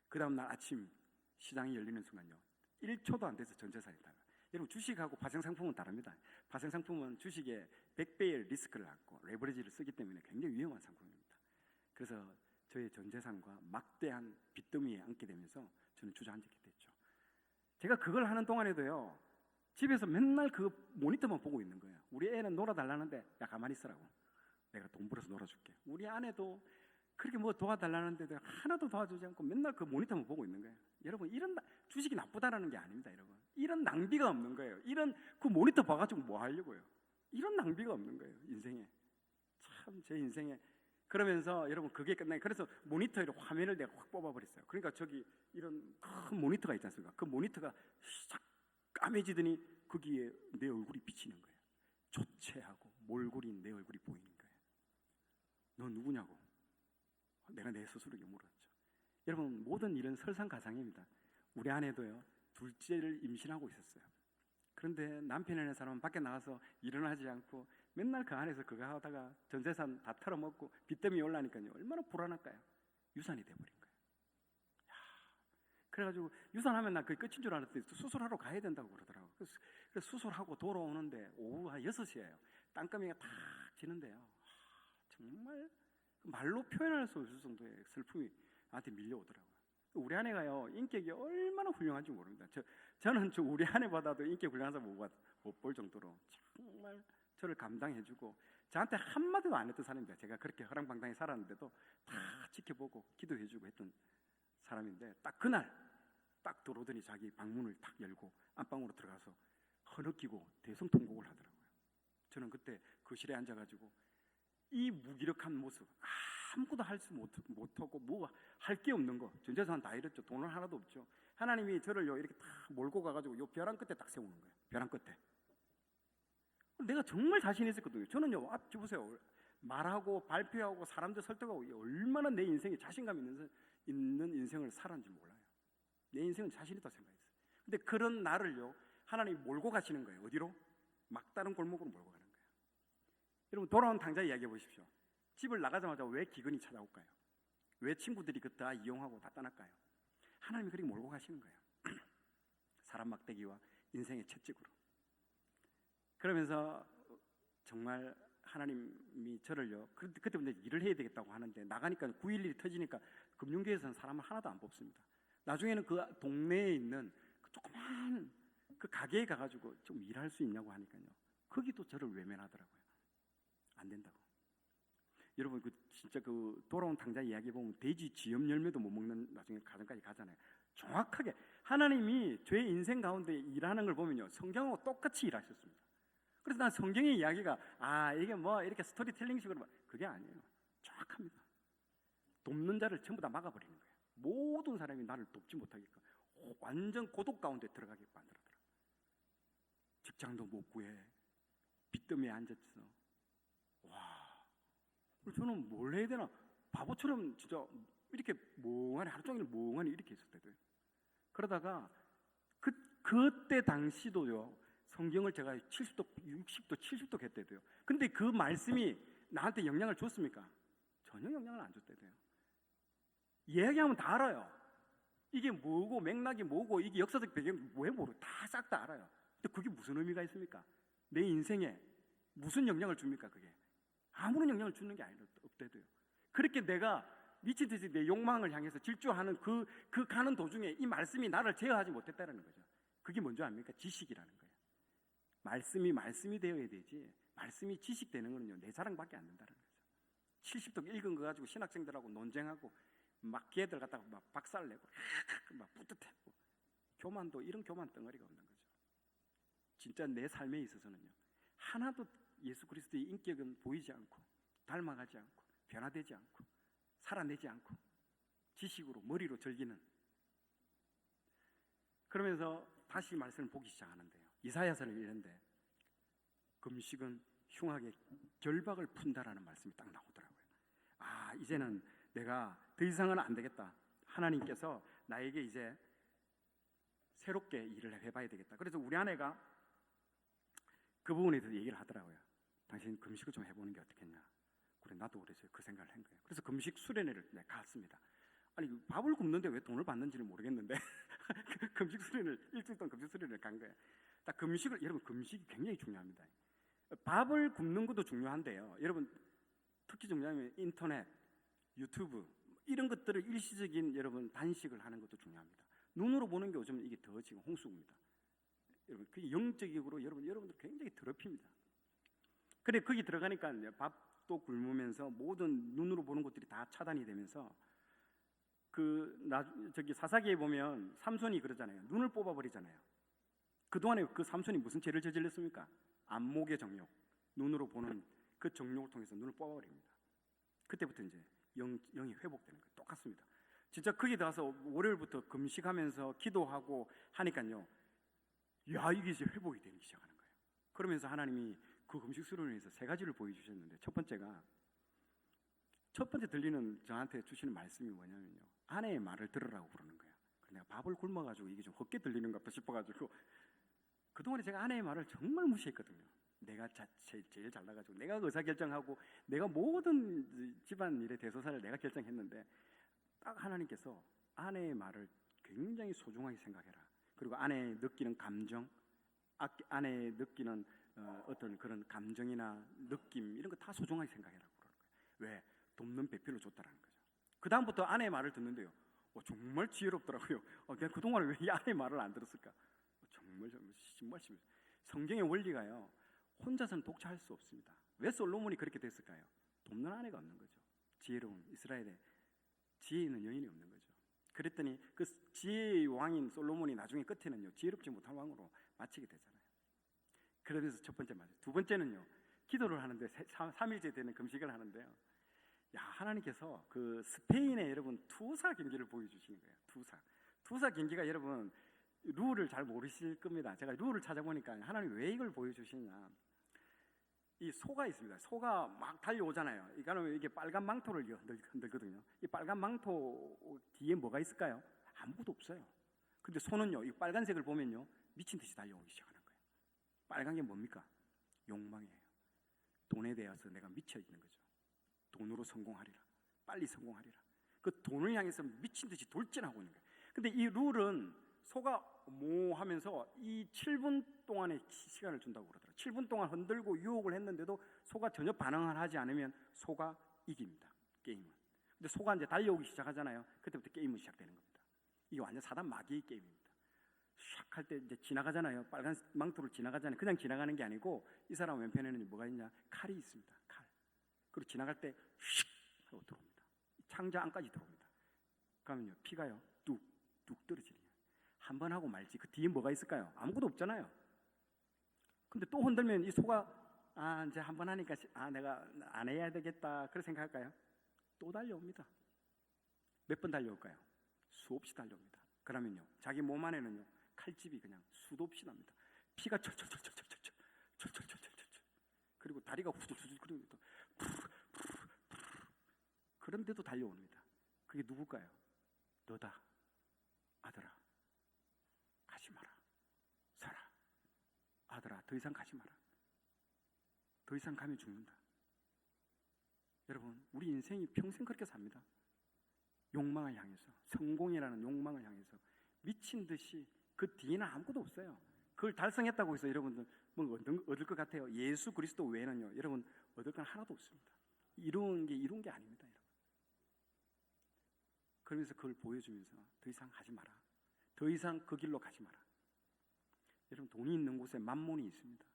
그 다음 날 아침 시장이 열리는 순간요 1초도 안 돼서 전 재산이 다. 여러분 주식하고 파생상품은 다릅니다. 파생상품은 주식에 100배의 리스크를 안고 레버리지를 쓰기 때문에 굉장히 위험한 상품입니다. 그래서 저의 전 재산과 막대한 빚더미에 앉게 되면서 저는 주저앉게 됐죠. 제가 그걸 하는 동안에도요 집에서 맨날 그 모니터만 보고 있는 거예요. 우리 애는 놀아달라는데 야 가만히 있으라고, 내가 돈 벌어서 놀아줄게. 우리 아내도 그렇게 뭐 도와달라는데 내가 하나도 도와주지 않고 맨날 그 모니터만 보고 있는 거예요. 여러분 이런 주식이 나쁘다라는 게 아닙니다. 여러분 이런 낭비가 없는 거예요. 이런 그 모니터 봐가지고 뭐 하려고요. 이런 낭비가 없는 거예요. 인생에 참 제 인생에. 그러면서 여러분 그게 끝나요. 그래서 모니터의 화면을 내가 확 뽑아버렸어요. 그러니까 저기 이런 큰 모니터가 있지 않습니까? 그 모니터가 싹 까매지더니 거기에 내 얼굴이 비치는 거예요. 조체하고 몰골인 내 얼굴이 보이는 거예요. 너 누구냐고 내가 내 스스로에게 물었죠. 여러분 모든 일은 설상가상입니다. 우리 아내도요 둘째를 임신하고 있었어요. 그런데 남편이라는 사람은 밖에 나가서 일어나지 않고 맨날 그 안에서 그거 하다가 전 재산 다 털어먹고 빚더미 올라니까요 얼마나 불안할까요? 유산이 돼버린 거예요. 그래가지고 유산하면 나 그게 끝인 줄 알았더니 수술하러 가야 된다고 그러더라고요. 그래서 수술하고 돌아오는데 오후 한 6시예요. 땅거미가 탁 지는데요 정말 말로 표현할 수 없을 정도의 슬픔이 나한테 밀려오더라고요. 우리 아내가요 인격이 얼마나 훌륭한지 모릅니다. 저는 우리 아내보다도 인격 훌륭한 사람 못 볼 정도로 정말 저를 감당해주고 저한테 한마디도 안 했던 사람입니다. 제가 그렇게 허랑방탕히 살았는데도 다 지켜보고 기도해주고 했던 사람인데 딱 그날 딱 들어오더니 자기 방문을 탁 열고 안방으로 들어가서 흐느끼고 대성통곡을 하더라고요. 저는 그때 거실에 앉아가지고 이 무기력한 모습, 아무것도 할 수 못하고 뭐 할 게 없는 거, 전 재산 다 잃었죠. 돈은 하나도 없죠. 하나님이 저를요 이렇게 딱 몰고 가가지고 요 벼랑 끝에 딱 세우는 거예요. 벼랑 끝에. 내가 정말 자신 있었거든요. 저는요 앞 보세요. 말하고 발표하고 사람들 설득하고 얼마나 내 인생에 자신감 있는 인생을 살았는지 몰라요. 내 인생은 자신 있다고 생각했어요. 근데 그런 나를요 하나님이 몰고 가시는 거예요. 어디로? 막다른 골목으로 몰고 가는 거예요. 여러분 돌아온 당자 이야기해 보십시오. 집을 나가자마자 왜 기근이 찾아올까요? 왜 친구들이 그 다 이용하고 다 떠날까요? 하나님이 그렇게 몰고 가시는 거예요. 사람 막대기와 인생의 채찍으로. 그러면서 정말 하나님이 저를요 그때부터 일을 해야 되겠다고 하는데 나가니까 9.11이 터지니까 금융계에서는 사람을 하나도 안 뽑습니다. 나중에는 그 동네에 있는 그 조그만 그 가게에 가가지고 좀 일할 수 있냐고 하니까요. 거기도 저를 외면하더라고요. 안 된다고. 여러분 그 진짜 그 돌아온 탕자 이야기 보면 돼지 쥐염 열매도 못 먹는 나중에 가정까지 가잖아요. 정확하게 하나님이 제 인생 가운데 일하는 걸 보면요, 성경하고 똑같이 일하셨습니다. 그래서 난 성경의 이야기가 이게 뭐 이렇게 스토리텔링식으로 그게 아니에요. 정확합니다. 돕는 자를 전부 다 막아버리는 거예요. 모든 사람이 나를 돕지 못하게끔 완전 고독 가운데 들어가게 만들어더라. 직장도 못 구해. 빚더미에 앉았어. 와, 저는 뭘 해야 되나? 바보처럼 진짜 이렇게 멍하니 하루 종일 멍하니 이렇게 있을 때도요. 그러다가 그때 당시도요, 성경을 제가 70도, 60도, 70도 했대도요. 근데 그 말씀이 나한테 영향을 줬습니까? 전혀 영향을 안 줬대도요. 이야기하면 다 알아요. 이게 뭐고 맥락이 뭐고 이게 역사적 배경 왜 모르고 다 싹 다 알아요. 근데 그게 무슨 의미가 있습니까? 내 인생에 무슨 영향을 줍니까? 그게 아무런 영향을 주는 게 없대도요. 그렇게 내가 미친 듯이 내 욕망을 향해서 질주하는 그 가는 도중에 이 말씀이 나를 제어하지 못했다는 거죠. 그게 뭔지 압니까? 지식이라는 거예요. 말씀이 되어야 되지, 말씀이 지식되는 거는요, 내 자랑밖에 안 된다는 거죠. 70도 읽은 거 가지고 신학생들하고 논쟁하고 막 걔들 갖다가 막 박살 내고 막 뿌듯해고 교만도 이런 교만 덩어리가 없는 거죠. 진짜 내 삶에 있어서는요, 하나도 예수 그리스도의 인격은 보이지 않고 닮아가지 않고 변화되지 않고 살아내지 않고 지식으로 머리로 즐기는. 그러면서 다시 말씀을 보기 시작하는데요, 이사야서를 읽는데 금식은 흉하게 결박을 푼다라는 말씀이 딱 나오더라고요. 이제는 내가 더 이상은 안 되겠다. 하나님께서 나에게 이제 새롭게 일을 해봐야 되겠다. 그래서 우리 아내가 그 부분에 대해서 얘기를 하더라고요. 당신 금식을 좀 해보는 게 어떻겠냐. 그래, 나도 그래서 그 생각을 한 거예요. 그래서 금식 수련회를 갔습니다. 아니, 밥을 굶는데 왜 돈을 받는지를 모르겠는데 금식 수련을 일주일 동안 금식 수련을 간 거예요. 딱 금식을, 여러분 금식이 굉장히 중요합니다. 밥을 굶는 것도 중요한데요, 여러분 특히 중요하면 인터넷, 유튜브 이런 것들을 일시적인 여러분 단식을 하는 것도 중요합니다. 눈으로 보는 게 요즘 이게 더 지금 홍수입니다. 여러분 그 영적으로 여러분들 굉장히 더럽힙니다. 그래, 거기 들어가니까 밥도 굶으면서 모든 눈으로 보는 것들이 다 차단이 되면서 저기 사사기에 보면 삼손이 그러잖아요. 눈을 뽑아버리잖아요. 그동안에 그 삼손이 무슨 죄를 저질렀습니까? 안목의 정욕, 눈으로 보는 그 정욕을 통해서 눈을 뽑아버립니다. 그때부터 이제 영이 회복되는 거예요. 똑같습니다. 진짜 거기 들어가서 월요일부터 금식하면서 기도하고 하니까요, 이게 이제 회복이 되기 시작하는 거예요. 그러면서 하나님이 그 금식 수련회에서 세 가지를 보여주셨는데, 첫 번째 들리는 저한테 주시는 말씀이 뭐냐면요, 아내의 말을 들으라고 부르는 거예요. 내가 밥을 굶어가지고 이게 좀 헛게 들리는 것 같다 싶어가지고 그동안에 제가 아내의 말을 정말 무시했거든요. 내가 제일 잘나가지고 내가 의사결정하고 내가 모든 집안일의 대소사를 내가 결정했는데, 딱 하나님께서 아내의 말을 굉장히 소중하게 생각해라. 그리고 아내의 느끼는 감정, 아내의 느끼는 어떤 그런 감정이나 느낌 이런 거 다 소중하게 생각해라고 그러는 거예요. 왜? 돕는 배필로 줬다라는 거죠. 그 다음부터 아내의 말을 듣는데요, 정말 지혜롭더라고요. 그냥 그동안 왜 이 아내의 말을 안 들었을까? 정말 성경의 원리가요, 혼자서는 독차할 수 없습니다. 왜 솔로몬이 그렇게 됐을까요? 돕는 아내가 없는 거죠. 지혜로운 이스라엘에 지혜 있는 여인이 없는 거죠. 그랬더니 그 지혜의 왕인 솔로몬이 나중에 끝에는요, 지혜롭지 못한 왕으로 마치게 되잖아요. 그러면서 첫 번째 맞아요. 두 번째는요, 기도를 하는데 3일째 되는 금식을 하는데요, 하나님께서 그 스페인의 여러분 투사 경기를 보여주시는 거예요. 투사 경기가 여러분 룰을 잘 모르실 겁니다. 제가 룰을 찾아보니까 하나님 왜 이걸 보여주시냐, 이 소가 있습니다. 소가 막 달려오잖아요. 이게 빨간 망토를 흔들거든요. 이 빨간 망토 뒤에 뭐가 있을까요? 아무것도 없어요. 근데 소는요, 이 빨간색을 보면요, 미친 듯이 달려오기 시작하는 거예요. 빨간 게 뭡니까? 욕망이에요. 돈에 대해서 내가 미쳐 있는 거죠. 돈으로 성공하리라, 빨리 성공하리라. 그 돈을 향해서 미친 듯이 돌진하고 있는 거예요. 근데 이 룰은 소가 뭐 하면서 이 7분 동안의 시간을 준다고 그러더라고요. 7분 동안 흔들고 유혹을 했는데도 소가 전혀 반응을 하지 않으면 소가 이깁니다, 게임은. 근데 소가 이제 달려오기 시작하잖아요. 그때부터 게임은 시작되는 겁니다. 이게 완전 사단 마귀의 게임입니다. 샥 할 때 이제 지나가잖아요. 빨간 망토를 지나가잖아요. 그냥 지나가는 게 아니고 이 사람 왼편에는 뭐가 있냐? 칼이 있습니다. 칼. 그리고 지나갈 때 슉 하고 들어옵니다. 창자 안까지 들어옵니다. 그러면요 피가요 뚝뚝 떨어지네요. 한 번 하고 말지 그 뒤에 뭐가 있을까요? 아무것도 없잖아요. 근데 또 흔들면 이 소가 이제 한 번 하니까 내가 안 해야 되겠다 그렇게 생각할까요? 또 달려옵니다. 몇 번 달려올까요? 수없이 달려옵니다. 그러면요 자기 몸 안에는요 칼집이 그냥 수도 없이 납니다. 피가 철철철철철철철 그리고 다리가 후들후들 그리고 또 그런데도 달려옵니다. 그게 누굴까요? 너다 아들아 가지 마라 살아 아들아 더 이상 가지 마라 더 이상 가면 죽는다. 여러분 우리 인생이 평생 그렇게 삽니다. 욕망을 향해서 성공이라는 욕망을 향해서 미친 듯이 그 뒤에는 아무것도 없어요. 그걸 달성했다고 해서 여러분들 뭐 얻을 것 같아요? 예수 그리스도 외에는요 여러분 얻을 건 하나도 없습니다. 이룬 게 아닙니다. 여러분. 그러면서 그걸 보여주면서 더 이상 하지 마라 더 이상 그 길로 가지 마라. 여러분 돈이 있는 곳에 만몬이 있습니다.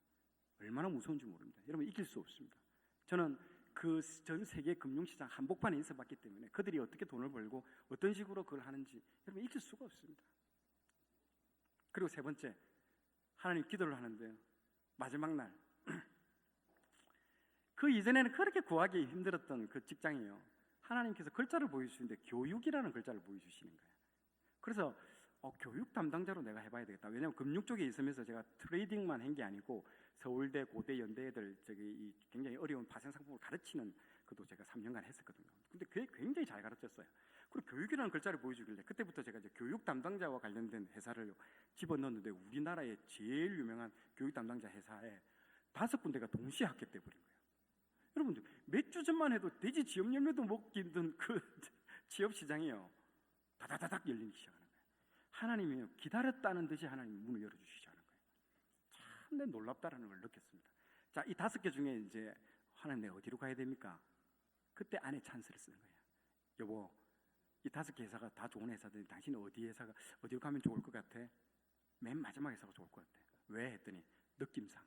얼마나 무서운지 모릅니다. 여러분 이길 수 없습니다. 저는 그 전 세계 금융시장 한복판에 있어 봤기 때문에 그들이 어떻게 돈을 벌고 어떤 식으로 그걸 하는지 여러분 이길 수가 없습니다. 그리고 세 번째 하나님 기도를 하는데요 마지막 날 그 이전에는 그렇게 구하기 힘들었던 그 직장이에요. 하나님께서 글자를 보여주시는데 교육이라는 글자를 보여주시는 거예요. 그래서 교육 담당자로 내가 해봐야 되겠다. 왜냐하면 금융 쪽에 있으면서 제가 트레이딩만 한 게 아니고 서울대, 고대, 연대 애들 이 굉장히 어려운 파생 상품을 가르치는 것도 제가 3년간 했었거든요. 근데 그게 굉장히 잘 가르쳤어요. 그리고 교육이라는 글자를 보여주길래 그때부터 제가 이제 교육 담당자와 관련된 회사를 집어넣었는데 우리나라의 제일 유명한 교육 담당자 회사에 5군데가 동시에 합격돼 버린 거예요. 여러분들 몇 주 전만 해도 돼지 지업 열매도 먹기 힘든 그 지업 시장이요 다다다닥 열리기 시작하는 거예요. 하나님이요 기다렸다는 듯이 하나님 문을 열어주시지 않은 거예요. 참 놀랍다라는 걸 느꼈습니다. 자, 이 5개 중에 이제 하나님 내가 어디로 가야 됩니까? 그때 아내 찬스를 쓰는 거예요. 여보, 이 5개 회사가 다 좋은 회사들이 당신은 어디로 가면 좋을 것 같아? 맨 마지막 회사가 좋을 것 같아. 왜? 했더니 느낌상.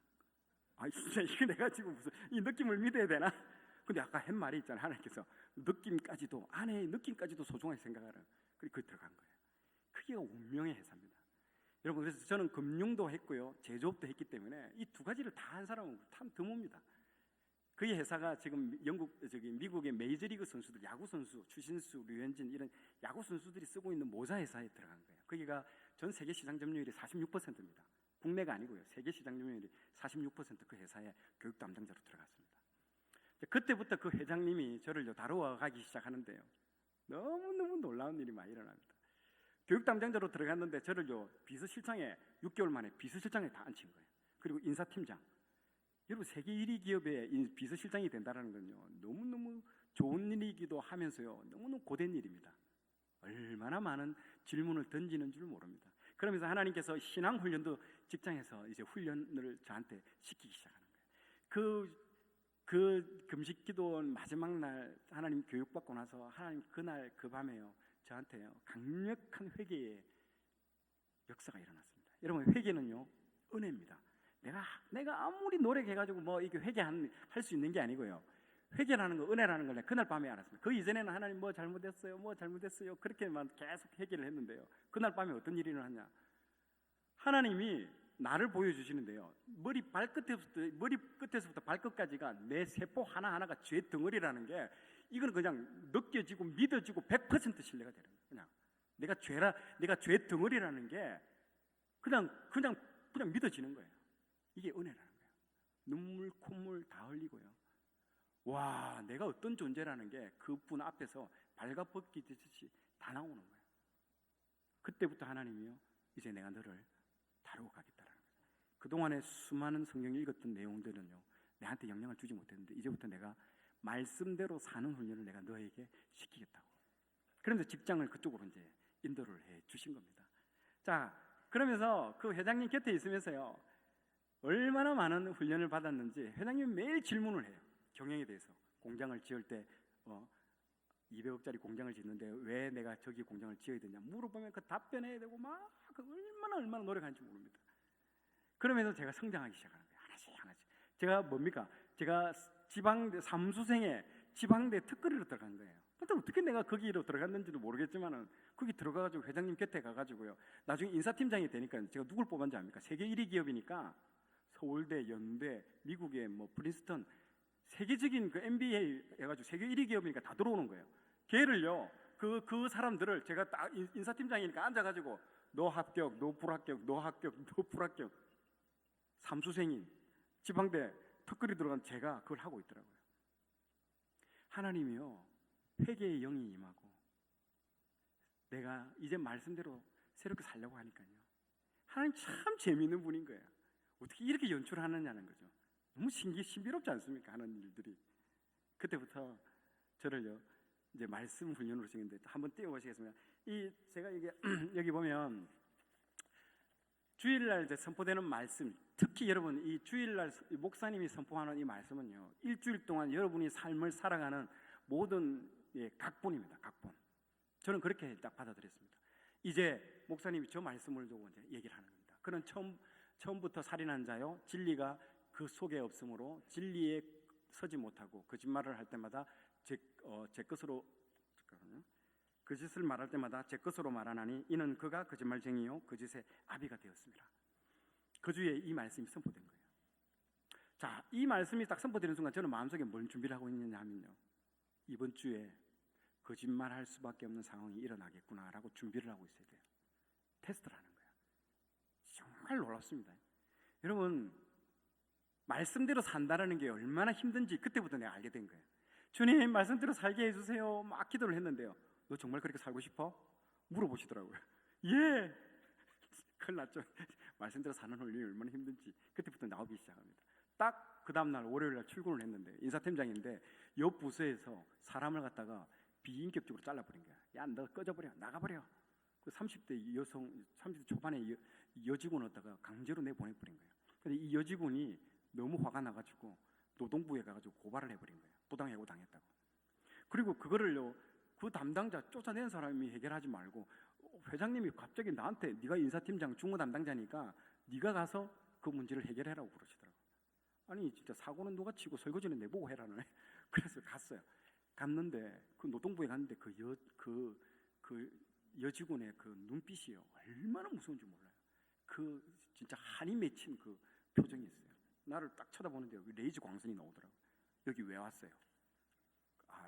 진짜 이거 내가 지금 무슨 이 느낌을 믿어야 되나? 근데 아까 한 말이 있잖아요. 하나님께서 느낌까지도 아내의 느낌까지도 소중하게 생각하라. 그리고 거기 들어간 거예요. 그게 운명의 회사입니다. 여러분 그래서 저는 금융도 했고요 제조업도 했기 때문에 이 두 가지를 다 한 사람은 참 드뭅니다. 그 회사가 지금 미국의 메이저리그 선수들 야구 선수 추신수, 류현진 이런 야구 선수들이 쓰고 있는 모자 회사에 들어간 거예요. 거기가 전 세계 시장 점유율이 46%입니다. 국내가 아니고요. 세계 시장 점유율이 46% 회사에 교육 담당자로 들어갔습니다. 그때부터 그 회장님이 저를 다루어 가기 시작하는데요. 너무너무 놀라운 일이 많이 일어납니다. 교육 담당자로 들어갔는데 저를 비서실장에 6개월 만에 비서실장에 다 앉힌 거예요. 그리고 인사팀장. 여러분 세계 1위 기업의 비서실장이 된다는 건요. 너무너무 좋은 일이기도 하면서요. 너무너무 고된 일입니다. 얼마나 많은 질문을 던지는 줄 모릅니다. 그러면서 하나님께서 신앙훈련도 직장에서 이제 훈련을 저한테 시키기 시작하는 거예요. 그 금식기도 마지막 날 하나님 교육받고 나서 하나님 그날 그 밤에요. 저한테요. 강력한 회개의 역사가 일어났습니다. 여러분 회개는요. 은혜입니다. 내가 아무리 노력해가지고 뭐 이게 할 수 있는 게 아니고요. 회개라는 거, 은혜라는 걸 그날 밤에 알았습니다. 그 이전에는 하나님 뭐 잘못했어요. 그렇게만 계속 회개를 했는데요. 그날 밤에 어떤 일이 일어났냐? 하나님이 나를 보여주시는데요. 머리 끝에서부터 발끝까지가 내 세포 하나하나가 죄 덩어리라는 게 이건 그냥 느껴지고 믿어지고 100% 신뢰가 되는 거예요. 그냥 내가 죄 덩어리라는 게 그냥 믿어지는 거예요. 이게 은혜라는 거예요. 눈물 콧물 다 흘리고요. 와, 내가 어떤 존재라는 게 그분 앞에서 발가벗기듯이 다 나오는 거예요. 그때부터 하나님이요, 이제 내가 너를 다루고 가겠다라는 거예요. 그동안에 수많은 성경 읽었던 내용들은요, 내한테 영향을 주지 못했는데 이제부터 내가 말씀대로 사는 훈련을 내가 너에게 시키겠다고. 그러면서 직장을 그쪽으로 이제 인도를 해 주신 겁니다. 자, 그러면서 그 회장님 곁에 있으면서요, 얼마나 많은 훈련을 받았는지 회장님이 매일 질문을 해요. 경영에 대해서. 공장을 지을 때 200억짜리 공장을 짓는데 왜 내가 저기 공장을 지어야 되냐 물어보면 그 답변해야 되고 막 그 얼마나 노력하는지 모릅니다. 그러면서 제가 성장하기 시작하는 거예요. 하나씩. 제가 뭡니까? 제가 지방대 삼수생에 지방대 특거리로 들어간 거예요. 근데 어떻게 내가 거기로 들어갔는지도 모르겠지만은 거기 들어가가지고 회장님 곁에 가가지고요. 나중에 인사팀장이 되니까 제가 누굴 뽑았는지 압니까? 세계 1위 기업이니까 서울대, 연대, 미국의 뭐 프린스턴 세계적인 그 MBA 해가지고 세계 1위 기업이니까 다 들어오는 거예요. 걔를요. 그 사람들을 제가 딱 인사팀장이니까 앉아가지고 너 합격, 너 불합격, 너 합격, 너 불합격. 삼수생인 지방대 특거리 들어간 제가 그걸 하고 있더라고요. 하나님이요 회개의 영이 임하고 내가 이제 말씀대로 새롭게 살려고 하니까요. 하나님 참 재미있는 분인 거예요. 어떻게 이렇게 연출하느냐는 거죠. 너무 신비롭지 않습니까? 하는 일들이. 그때부터 저를요 이제 말씀 훈련으로 시켰는데 한번 띄워보시겠습니다. 제가 이게 여기 보면 주일날 이제 선포되는 말씀, 특히 여러분 이 주일날 목사님이 선포하는 이 말씀은요 일주일 동안 여러분이 삶을 살아가는 모든 각본입니다. 각본. 저는 그렇게 딱 받아들였습니다. 이제 목사님이 저 말씀을 두고 이제 얘기를 하는 겁니다. 그는 처음부터 살인한 자요 진리가 그 속에 없으므로 진리에 서지 못하고 거짓말을 할 때마다 제 것으로 거짓을 말할 때마다 제 것으로 말하나니 이는 그가 거짓말쟁이요 거짓의 아비가 되었습니다. 그 주에 이 말씀이 선포된 거예요. 자, 이 말씀이 딱 선포되는 순간 저는 마음속에 뭘 준비를 하고 있느냐 하면요 이번 주에 거짓말할 수밖에 없는 상황이 일어나겠구나라고 준비를 하고 있어야 돼요. 테스트를 하는 거예요. 정말 놀랍습니다. 여러분 말씀대로 산다는 게 얼마나 힘든지 그때부터 내가 알게 된 거예요. 주님 말씀대로 살게 해주세요 막 기도를 했는데요 너 정말 그렇게 살고 싶어? 물어보시더라고요. 예. 큰일 났죠. 말씀대로 사는 훈련이 얼마나 힘든지 그때부터 나오기 시작합니다. 딱 그 다음날 월요일날 출근을 했는데 인사팀장인데 옆 부서에서 사람을 갖다가 비인격적으로 잘라버린 거야. 야 너 꺼져버려 나가버려. 그 30대 여성 30대 초반의 여직원을 갖다가 강제로 내보내버린 거예요. 근데 이 여직원이 너무 화가 나가지고 노동부에 가가지고 고발을 해버린 거예요. 부당해고 당했다고. 그리고 그거를요 그 담당자 쫓아낸 사람이 해결하지 말고 회장님이 갑자기 나한테 네가 인사팀장 중무 담당자니까 네가 가서 그 문제를 해결해라고 그러시더라고요. 아니 진짜 사고는 누가 치고 설거지는 내보고 해라는. 그래서 갔어요. 갔는데 그 노동부에 갔는데 그 여직원의 그 눈빛이요 얼마나 무서운지 몰라요. 그 진짜 한이 맺힌 그 표정이 있어요. 나를 딱 쳐다보는데 여기 레이저 광선이 나오더라고요. 여기 왜 왔어요?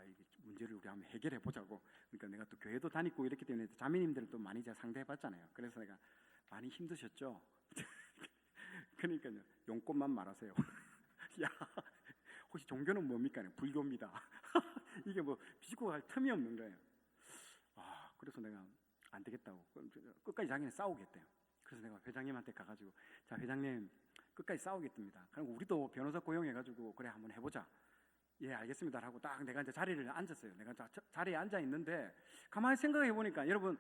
이게 문제를 우리 한번 해결해 보자고. 그러니까 내가 또 교회도 다니고 이렇기 때문에 자매님들을 또 많이 제가 상대해봤잖아요. 그래서 내가 많이 힘드셨죠? 그러니까요 용건만 말하세요. 야 혹시 종교는 뭡니까? 불교입니다. 이게 뭐 비집고 갈 틈이 없는 거예요. 그래서 내가 안 되겠다고 끝까지 자기는 싸우겠대요. 그래서 내가 회장님한테 가가지고 자 회장님 끝까지 싸우겠답니다. 그리고 우리도 변호사 고용해가지고 그래 한번 해보자. 예 알겠습니다 하고 딱 내가 이제 자리를 앉았어요. 내가 자리에 앉아 있는데 가만히 생각해 보니까 여러분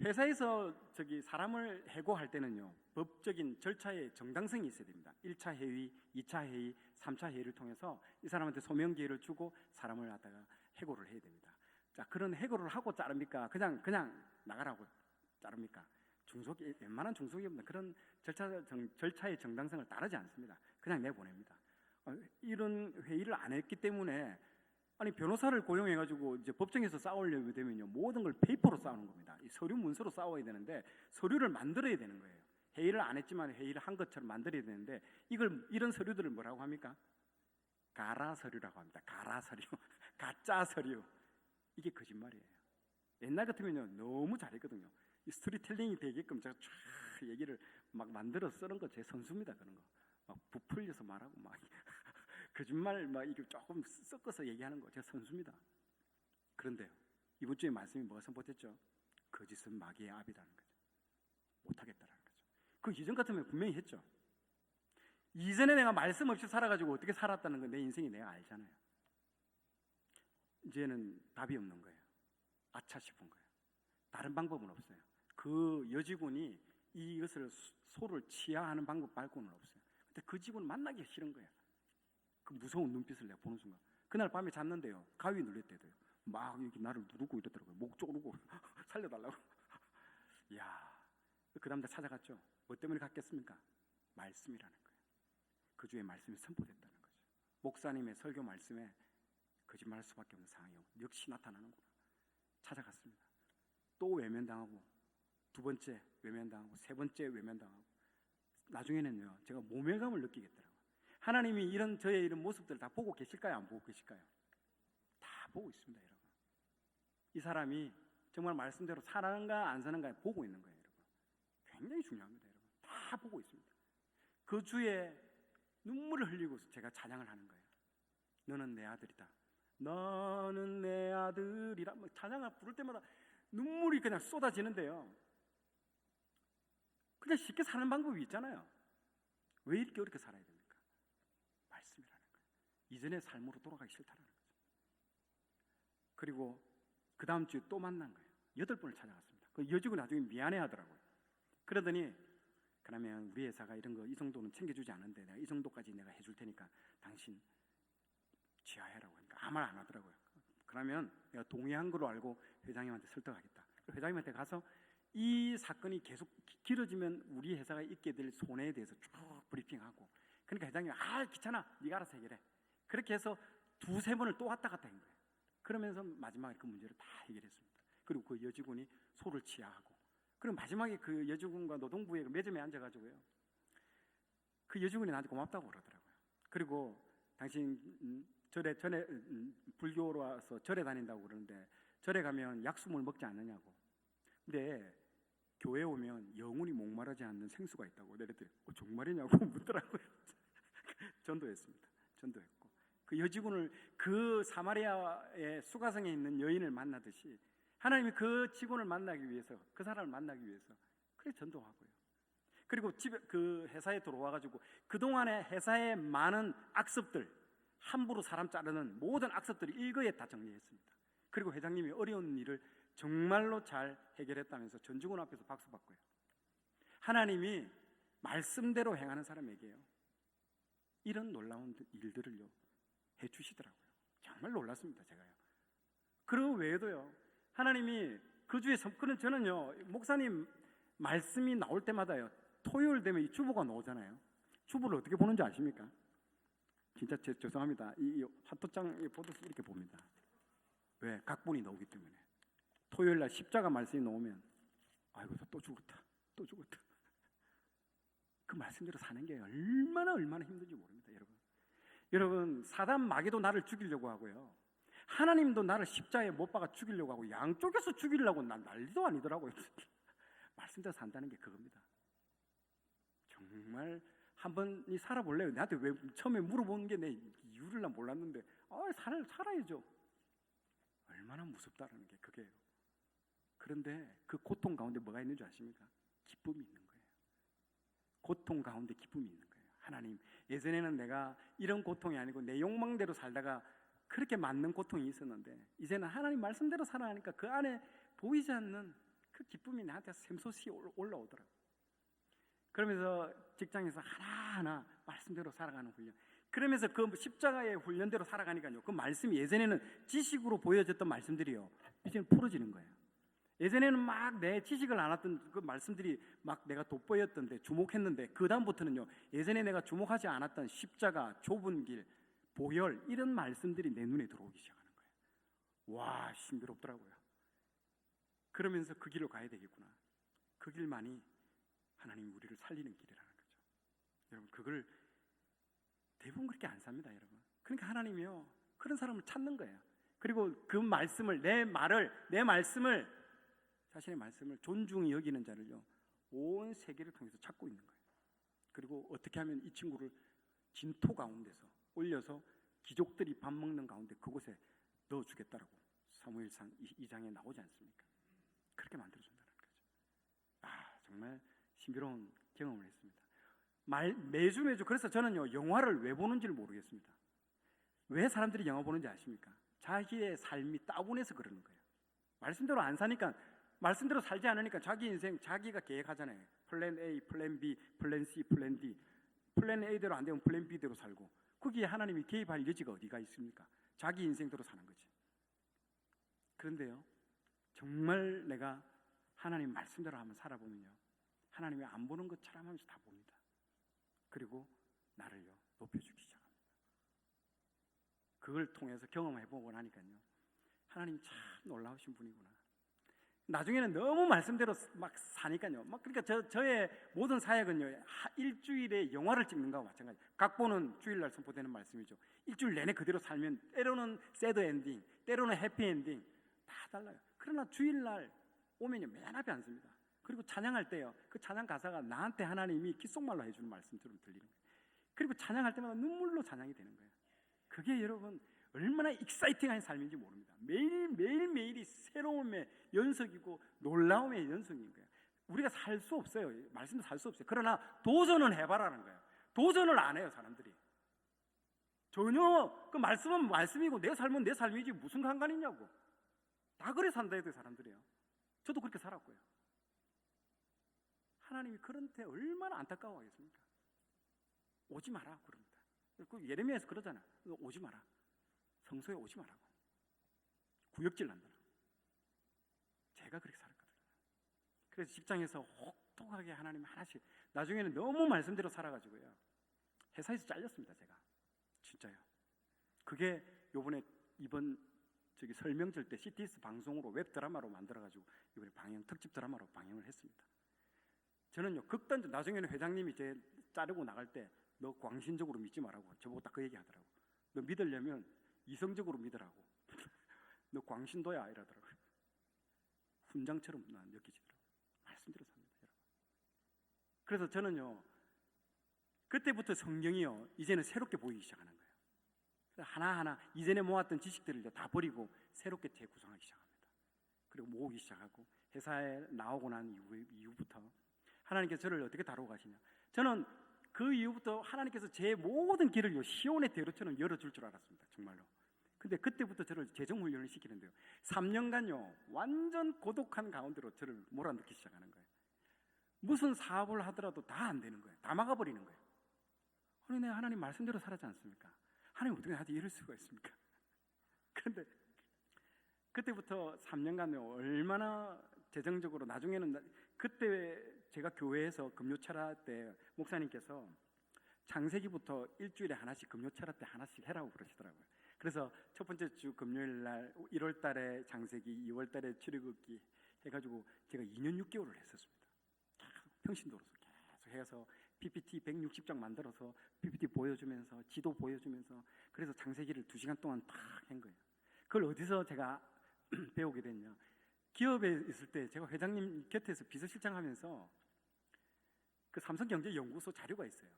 회사에서 사람을 해고할 때는요 법적인 절차의 정당성이 있어야 됩니다. 1차 회의, 2차 회의, 3차 회의를 통해서 이 사람한테 소명 기회를 주고 사람을 갖다가 해고를 해야 됩니다. 자 그런 해고를 하고 자릅니까? 그냥 나가라고 자릅니까? 웬만한 중소기업은 그런 절차의 정당성을 따르지 않습니다. 그냥 내보냅니다. 이런 회의를 안 했기 때문에 변호사를 고용해가지고 이제 법정에서 싸우려고 되면요 모든 걸 페이퍼로 싸우는 겁니다. 이 서류 문서로 싸워야 되는데 서류를 만들어야 되는 거예요. 회의를 안 했지만 회의를 한 것처럼 만들어야 되는데 이런 서류들을 뭐라고 합니까? 가라 서류라고 합니다. 가라 서류, 가짜 서류. 이게 거짓말이에요. 옛날 같으면요 너무 잘했거든요. 이 스토리텔링이 되게끔 제가 쫙 얘기를 막 만들어 쓰는 거 제 선수입니다. 그런 거 막 부풀려서 말하고 막 거짓말 막 이게 조금 섞어서 얘기하는 거 제가 선수입니다. 그런데요 이번 주에 말씀이 뭐가 선포됐죠? 거짓은 마귀의 압이라는 거죠. 못하겠다라는 거죠. 그 이전 같으면 분명히 했죠. 이전에 내가 말씀 없이 살아가지고 어떻게 살았다는 건 내 인생이 내가 알잖아요. 이제는 답이 없는 거예요. 아차 싶은 거예요. 다른 방법은 없어요. 그 여직원이 이것을 소를 치하하는 방법 말고는 없어요. 근데 그 직원 만나기 싫은 거예요. 그 무서운 눈빛을 내가 보는 순간 그날 밤에 잤는데요 가위 눌렸대요. 막 이렇게 나를 누르고 이러더라고요. 목 조르고 살려달라고. 이야, 그 다음 날 찾아갔죠. 뭐 때문에 갔겠습니까? 말씀이라는 거예요. 그 주에 말씀이 선포됐다는 거죠. 목사님의 설교 말씀에 거짓말할 수밖에 없는 상황이 역시 나타나는구나. 찾아갔습니다. 또 외면당하고, 두 번째 외면당하고, 세 번째 외면당하고, 나중에는요 제가 모멸감을 느끼겠더라고요. 하나님이 저의 이런 모습들을 다 보고 계실까요? 안 보고 계실까요? 다 보고 있습니다, 여러분. 이 사람이 정말 말씀대로 사는가 안 사는가 보고 있는 거예요, 여러분. 굉장히 중요합니다, 여러분. 다 보고 있습니다. 그 주에 눈물을 흘리고 제가 찬양을 하는 거예요. 너는 내 아들이다. 너는 내 아들이라. 찬양을 부를 때마다 눈물이 그냥 쏟아지는데요. 그냥 쉽게 사는 방법이 있잖아요. 왜 이렇게 어렵게 살아야 됩니까? 말씀이라는 거예요. 이전의 삶으로 돌아가기 싫다는 거죠. 그리고 그 다음 주에 또 만난 거예요. 8번을 찾아갔습니다. 그 여직원이 나중에 미안해 하더라고요. 그러더니 그러면 우리 회사가 이런 거 이 정도는 챙겨주지 않는데 내가 이 정도까지 내가 해줄 테니까 당신 취하해라고 하니까 아무 말 안 하더라고요. 그러면 내가 동의한 걸로 알고 회장님한테 설득하겠다. 회장님한테 가서 이 사건이 계속 길어지면 우리 회사가 있게 될 손해에 대해서 쭉 브리핑하고, 그러니까 회장님이 귀찮아, 네가 알아서 해결해. 그렇게 해서 2-3번을 또 왔다 갔다 한 거예요. 그러면서 마지막에 그 문제를 다 해결했습니다. 그리고 그 여직원이 소를 취하하고, 그리고 마지막에 그 여직원과 노동부의 매점에 앉아가지고요, 그 여직원이 나한테 고맙다고 그러더라고요. 그리고 당신 절에 전에 불교로 와서 절에 다닌다고 그러는데 절에 가면 약수물 먹지 않느냐고. 근데 교회 오면 영혼이 목마르지 않는 생수가 있다고. 내랬더니 정말이냐고 묻더라고요. 전도했습니다. 전도했고, 그 여직원을 그 사마리아의 수가성에 있는 여인을 만나듯이 하나님이 그 직원을 만나기 위해서, 그 사람을 만나기 위해서 그래 전도하고요. 그리고 집에 그 회사에 들어와가지고 그동안에 회사의 많은 악습들, 함부로 사람 자르는 모든 악습들을 일거에 다 정리했습니다. 그리고 회장님이 어려운 일을 정말로 잘 해결했다면서 전 직원 앞에서 박수 받고요. 하나님이 말씀대로 행하는 사람에게요, 이런 놀라운 일들을요 해주시더라고요. 정말 놀랐습니다, 제가요. 그 외에도요, 하나님이 그 주에 그런 저는요, 목사님 말씀이 나올 때마다요, 토요일 되면 이 주보가 나오잖아요. 주보를 어떻게 보는지 아십니까? 진짜 죄송합니다. 이 화토장 보듯이 이렇게 봅니다. 왜? 각본이 나오기 때문에. 토요일 날 십자가 말씀이 나오면 아이고 또 죽었다, 또 죽었다. 그 말씀대로 사는 게 얼마나 힘든지 모릅니다, 여러분. 여러분, 사단 마귀도 나를 죽이려고 하고요, 하나님도 나를 십자가에 못 박아 죽이려고 하고, 양쪽에서 죽이려고 난리도 아니더라고요. 말씀대로 산다는 게 그겁니다. 정말 한번 살아볼래요? 나한테 왜 처음에 물어보는 게 내 이유를 난 몰랐는데 살아야죠. 얼마나 무섭다라는 게 그게요. 그런데 그 고통 가운데 뭐가 있는 줄 아십니까? 기쁨이 있는 거예요. 고통 가운데 기쁨이 있는 거예요. 하나님, 예전에는 내가 이런 고통이 아니고 내 욕망대로 살다가 그렇게 맞는 고통이 있었는데 이제는 하나님 말씀대로 살아가니까 그 안에 보이지 않는 그 기쁨이 나한테 샘솟이 올라오더라고요. 그러면서 직장에서 하나하나 말씀대로 살아가는 훈련, 그러면서 그 십자가의 훈련대로 살아가니까요, 그 말씀이 예전에는 지식으로 보여졌던 말씀들이요, 이제는 풀어지는 거예요. 예전에는 막 내 지식을 않았던 그 말씀들이 막 내가 돋보였던데 주목했는데, 그 다음부터는요, 예전에 내가 주목하지 않았던 십자가, 좁은 길, 보혈, 이런 말씀들이 내 눈에 들어오기 시작하는 거예요. 와, 신비롭더라고요. 그러면서 그 길로 가야 되겠구나. 그 길만이 하나님이 우리를 살리는 길이라는 거죠. 여러분, 그걸 대부분 그렇게 안 삽니다, 여러분. 그러니까 하나님이요, 그런 사람을 찾는 거예요. 그리고 그 말씀을, 내 말씀을, 자신의 말씀을 존중히 여기는 자를요, 온 세계를 통해서 찾고 있는 거예요. 그리고 어떻게 하면 이 친구를 진토 가운데서 올려서 귀족들이 밥 먹는 가운데 그곳에 넣어주겠다라고 사무엘상 2장에 나오지 않습니까? 그렇게 만들어준다는 거죠. 정말 신비로운 경험을 했습니다. 매주 그래서 저는요, 영화를 왜 보는지를 모르겠습니다. 왜 사람들이 영화 보는지 아십니까? 자기의 삶이 따분해서 그러는 거예요. 말씀대로 안 사니까, 말씀대로 살지 않으니까 자기 인생 자기가 계획하잖아요. 플랜 A, 플랜 B, 플랜 C, 플랜 D. 플랜 A대로 안 되면 플랜 B대로 살고, 거기에 하나님이 개입할 여지가 어디가 있습니까? 자기 인생대로 사는 거지. 그런데요, 정말 내가 하나님 말씀대로 한번 살아보면요, 하나님이 안 보는 것처럼 하면서 다 봅니다. 그리고 나를요 높여주기 시작합니다. 그걸 통해서 경험해보고 나니까요, 하나님 참 놀라우신 분이구나. 나중에는 너무 말씀대로 막 사니까요, 막 그러니까 저의 모든 사역은요, 일주일에 영화를 찍는 거와 마찬가지. 각본은 주일날 선포되는 말씀이죠. 일주일 내내 그대로 살면 때로는 새드 엔딩, 때로는 해피 엔딩 다 달라요. 그러나 주일날 오면요 맨 앞에 앉습니다. 그리고 찬양할 때요, 그 찬양 가사가 나한테 하나님이 귓속말로 해주는 말씀처럼 들리는 거예요. 그리고 찬양할 때마다 눈물로 찬양이 되는 거예요. 그게 여러분 얼마나 익사이팅한 삶인지 모릅니다. 매일매일이 새로움의 연속이고 놀라움의 연속인 거예요. 우리가 살 수 없어요. 말씀도 살 수 없어요. 그러나 도전은 해봐라는 거예요. 도전을 안 해요, 사람들이. 전혀 그 말씀은 말씀이고 내 삶은 내 삶이지 무슨 상관이 있냐고. 다 그래 산다 해도 사람들이요. 저도 그렇게 살았고요. 하나님이 그런 데 얼마나 안타까워하겠습니까? 오지 마라 그럽니다. 그 예레미야에서 그러잖아. 오지 마라. 성소에 오지 마라고. 구역질 난다고. 제가 그렇게 살았거든요. 그래서 직장에서 혹독하게 하나님 하나씩, 나중에는 너무 말씀대로 살아가지고요, 회사에서 잘렸습니다. 제가 진짜요. 그게 요번에 이번 설명절 때 CTS 방송으로 웹 드라마로 만들어가지고 이번에 특집 드라마로 방영을 했습니다. 저는요 극단적, 나중에는 회장님이 제 자르고 나갈 때 너 광신적으로 믿지 말라고 저보고 딱 그 얘기 하더라고. 너 믿으려면 이성적으로 믿으라고. 너 광신도야 이러더라고요. 훈장처럼 난 느끼지더라고요. 말씀대로 삽니다, 여러분. 그래서 저는요 그때부터 성경이요 이제는 새롭게 보이기 시작하는 거예요. 하나하나 이전에 모았던 지식들을 다 버리고 새롭게 재구성하기 시작합니다. 그리고 모으기 시작하고, 회사에 나오고 난 이후부터 하나님께서 저를 어떻게 다루고 가시냐, 저는 그 이후부터 하나님께서 제 모든 길을 시온의 대로처럼 열어줄 줄 알았습니다. 정말로. 근데 그때부터 저를 재정훈련을 시키는데요, 3년간요 완전 고독한 가운데로 저를 몰아넣기 시작하는 거예요. 무슨 사업을 하더라도 다 안 되는 거예요. 다 막아버리는 거예요. 아니 내가 하나님 말씀대로 살았지 않습니까? 하나님 어떻게 나한테 이럴 수가 있습니까? 그런데 그때부터 3년간 얼마나 재정적으로, 나중에는 그때 제가 교회에서 금요철야 때 목사님께서 창세기부터 일주일에 하나씩 금요철야 때 하나씩 해라고 그러시더라고요. 그래서 첫 번째 주 금요일 날 1월 달에 창세기, 2월 달에 출애굽기 해가지고 제가 2년 6개월을 했었습니다. 평신도로서 계속 해서 PPT 160장 만들어서 PPT 보여주면서 지도 보여주면서, 그래서 창세기를 2시간 동안 딱 한 거예요. 그걸 어디서 제가 배우게 됐냐, 기업에 있을 때 제가 회장님 곁에서 비서실장 하면서 그 삼성경제연구소 자료가 있어요.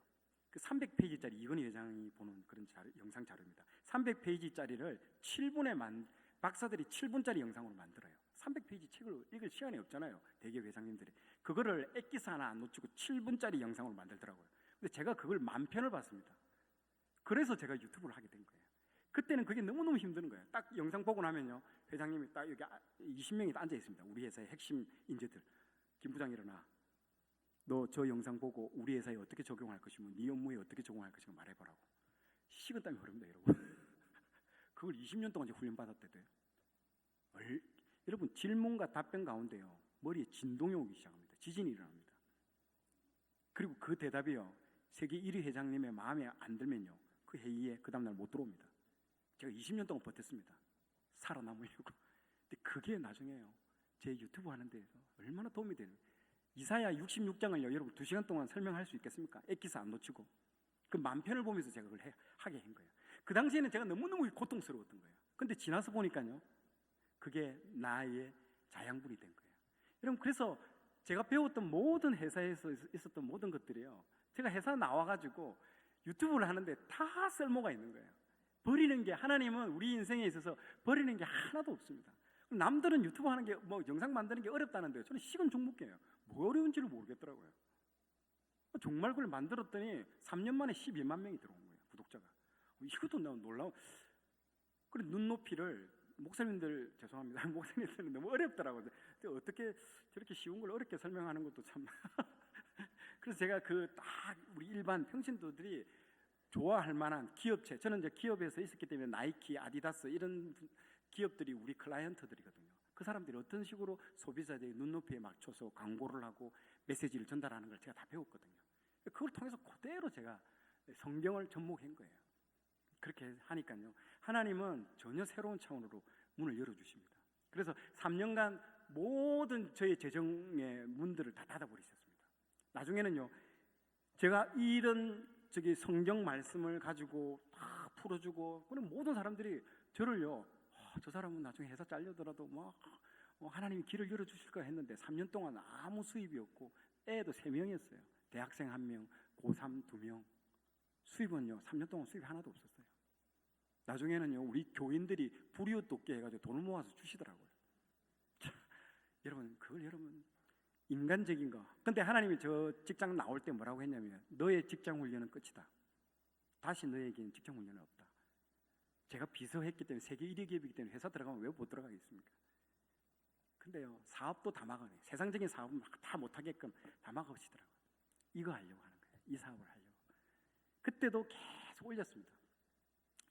그 300페이지짜리 이건희 회장이 보는 그런 영상 자료입니다. 300페이지짜리를 7분에 박사들이 7분짜리 영상으로 만들어요. 300페이지 책을 읽을 시간이 없잖아요, 대기업 회장님들이. 그거를 엑기스 하나 안 놓치고 7분짜리 영상으로 만들더라고요. 근데 제가 그걸 10,000편을 봤습니다. 그래서 제가 유튜브를 하게 된 거예요. 그때는 그게 너무너무 힘든 거예요. 딱 영상 보고 나면요, 회장님이 딱 여기 20명이 앉아 있습니다. 우리 회사의 핵심 인재들. 김 부장 일어나. 너 저 영상 보고 우리 회사에 어떻게 적용할 것이며 네 업무에 어떻게 적용할 것인가 말해보라고. 식은땀이 흐릅니다, 여러분. 그걸 20년 동안 훈련받았대도요. 여러분, 질문과 답변 가운데요 머리에 진동이 오기 시작합니다. 지진이 일어납니다. 그리고 그 대답이요 세계 1위 회장님의 마음에 안 들면요 그 회의에 그 다음날 못 들어옵니다. 제가 20년 동안 버텼습니다. 살아남으려고. 근데 그게 나중에요 제 유튜브 하는 데에서 얼마나 도움이 되는, 이사야 66장을요 여러분 2시간 동안 설명할 수 있겠습니까? 엑기스 안 놓치고. 그 10,000편을 보면서 제가 그걸 하게 한 거예요. 그 당시에는 제가 너무너무 고통스러웠던 거예요. 근데 지나서 보니까요 그게 나의 자양분이 된 거예요. 여러분, 그래서 제가 배웠던 모든 회사에서 있었던 모든 것들이요 제가 회사 나와가지고 유튜브를 하는데 다 쓸모가 있는 거예요. 버리는 게, 하나님은 우리 인생에 있어서 버리는 게 하나도 없습니다. 남들은 유튜브 하는 게 뭐 영상 만드는 게 어렵다는데요 저는 식은 죽묵이에요. 뭐 어려운지를 모르겠더라고요. 정말 그걸 만들었더니 3년 만에 12만 명이 들어온 거예요, 구독자가. 이것도 너무 놀라워. 그리고 눈높이를, 목사님들 죄송합니다, 목사님들은 너무 어렵더라고요. 어떻게 저렇게 쉬운 걸 어렵게 설명하는 것도 참. 그래서 제가 그 딱 우리 일반 평신도들이 좋아할 만한 기업체, 저는 이제 기업에서 있었기 때문에 나이키, 아디다스 이런 기업들이 우리 클라이언트들이거든요. 그 사람들이 어떤 식으로 소비자들의 눈높이에 맞춰서 광고를 하고 메시지를 전달하는 걸 제가 다 배웠거든요. 그걸 통해서 그대로 제가 성경을 접목한 거예요. 그렇게 하니까요, 하나님은 전혀 새로운 차원으로 문을 열어주십니다. 그래서 3년간 모든 저의 재정의 문들을 다 닫아버리셨습니다. 나중에는요, 제가 이런 성경 말씀을 가지고 다 풀어주고, 그럼 모든 사람들이 저를요, 저 사람은 나중에 회사 잘려더라도 하나님이 길을 열어주실 거야 했는데 3년 동안 아무 수입이 없고 애도 3명이었어요. 대학생 1명, 고3 2명. 수입은요, 3년 동안 수입이 하나도 없었어요. 나중에는요, 우리 교인들이 불이웃 돕게 해가지고 돈을 모아서 주시더라고요. 자, 여러분, 그걸 여러분 인간적인 거. 근데 하나님이 저 직장 나올 때 뭐라고 했냐면, 너의 직장 훈련은 끝이다. 다시 너에게는 직장 훈련은 없다. 제가 비서했기 때문에 세계 1위 기업이기 때문에 회사 들어가면 왜 못 들어가겠습니까? 근데요, 사업도 다 막아내. 세상적인 사업은 다 못하게끔 다 막아오시더라고요. 이거 하려고 하는 거예요. 이 사업을 하려고. 그때도 계속 올렸습니다.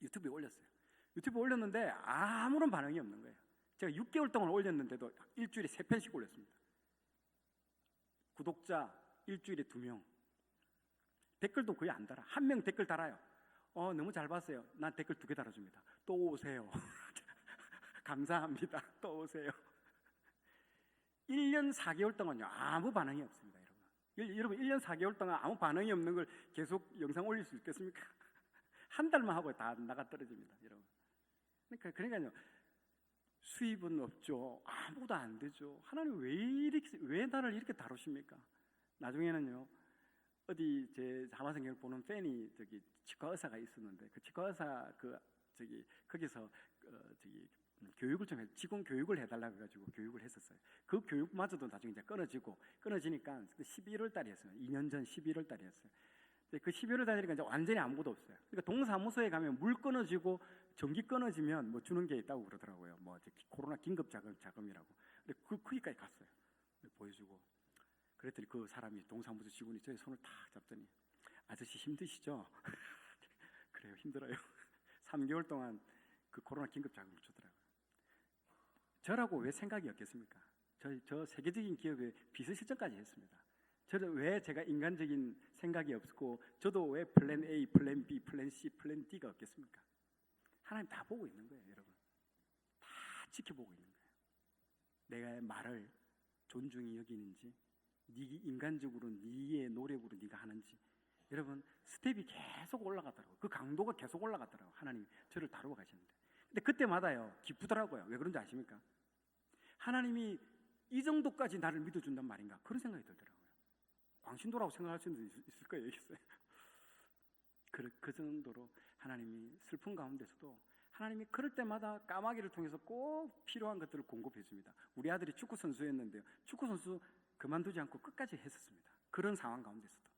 유튜브에 올렸어요. 유튜브에 올렸는데 아무런 반응이 없는 거예요. 제가 6개월 동안 올렸는데도 일주일에 3편씩 올렸습니다. 구독자 일주일에 2명. 댓글도 거의 안 달아. 1명 댓글 달아요. 너무 잘 봤어요. 난 댓글 2개 달아줍니다. 또 오세요. 감사합니다. 또 오세요. 1년 4개월 동안요, 아무 반응이 없습니다. 여러분 1년 4개월 동안 아무 반응이 없는 걸 계속 영상 올릴 수 있겠습니까? 한 달만 하고 다 나가 떨어집니다, 여러분. 그러니까요, 수입은 없죠. 아무도 안 되죠. 하나님 왜 나를 이렇게 다루십니까? 나중에는요, 어디 제 하마성경을 보는 팬이 치과 의사가 있었는데, 그 치과 의사 거기서 교육을 좀 직원 교육을 해달라고 해가지고 교육을 했었어요. 그 교육마저도 나중에 이제 끊어지니까 11월 달이었어요. 2년 전 11월 달이었어요. 그 11월 달이니까 이제 완전히 아무것도 없어요. 그러니까 동사무소에 가면 물 끊어지고 전기 끊어지면 뭐 주는 게 있다고 그러더라고요. 뭐 코로나 긴급 자금이라고. 근데 거기까지 갔어요. 보여주고. 그랬더니 그 사람이 동사무소 직원이 저의 손을 탁 잡더니, 아저씨 힘드시죠? 그래요, 힘들어요. 3개월 동안 그 코로나 긴급 자금을 주더라고요. 저라고 왜 생각이 없겠습니까? 저 세계적인 기업에 비서실장까지 했습니다. 저는 왜 제가 인간적인 생각이 없고, 저도 왜 플랜 A, 플랜 B, 플랜 C, 플랜 D가 없겠습니까? 하나님 다 보고 있는 거예요, 여러분. 다 지켜보고 있는 거예요. 내가 말을 존중히 여기는지, 인간적으로 네의 노력으로 네가 하는지. 여러분, 스텝이 계속 올라가더라고요. 그 강도가 계속 올라가더라고요. 하나님이 저를 다루어 가시는데. 근데 그때마다요, 기쁘더라고요. 왜 그런지 아십니까? 하나님이 이 정도까지 나를 믿어준단 말인가, 그런 생각이 들더라고요. 광신도라고 생각할 수도 있을 거예요. 그 정도로 하나님이 슬픈 가운데서도 하나님이 그럴 때마다 까마귀를 통해서 꼭 필요한 것들을 공급해 줍니다. 우리 아들이 축구 선수였는데요, 축구 선수 그만두지 않고 끝까지 했었습니다. 그런 상황 가운데서도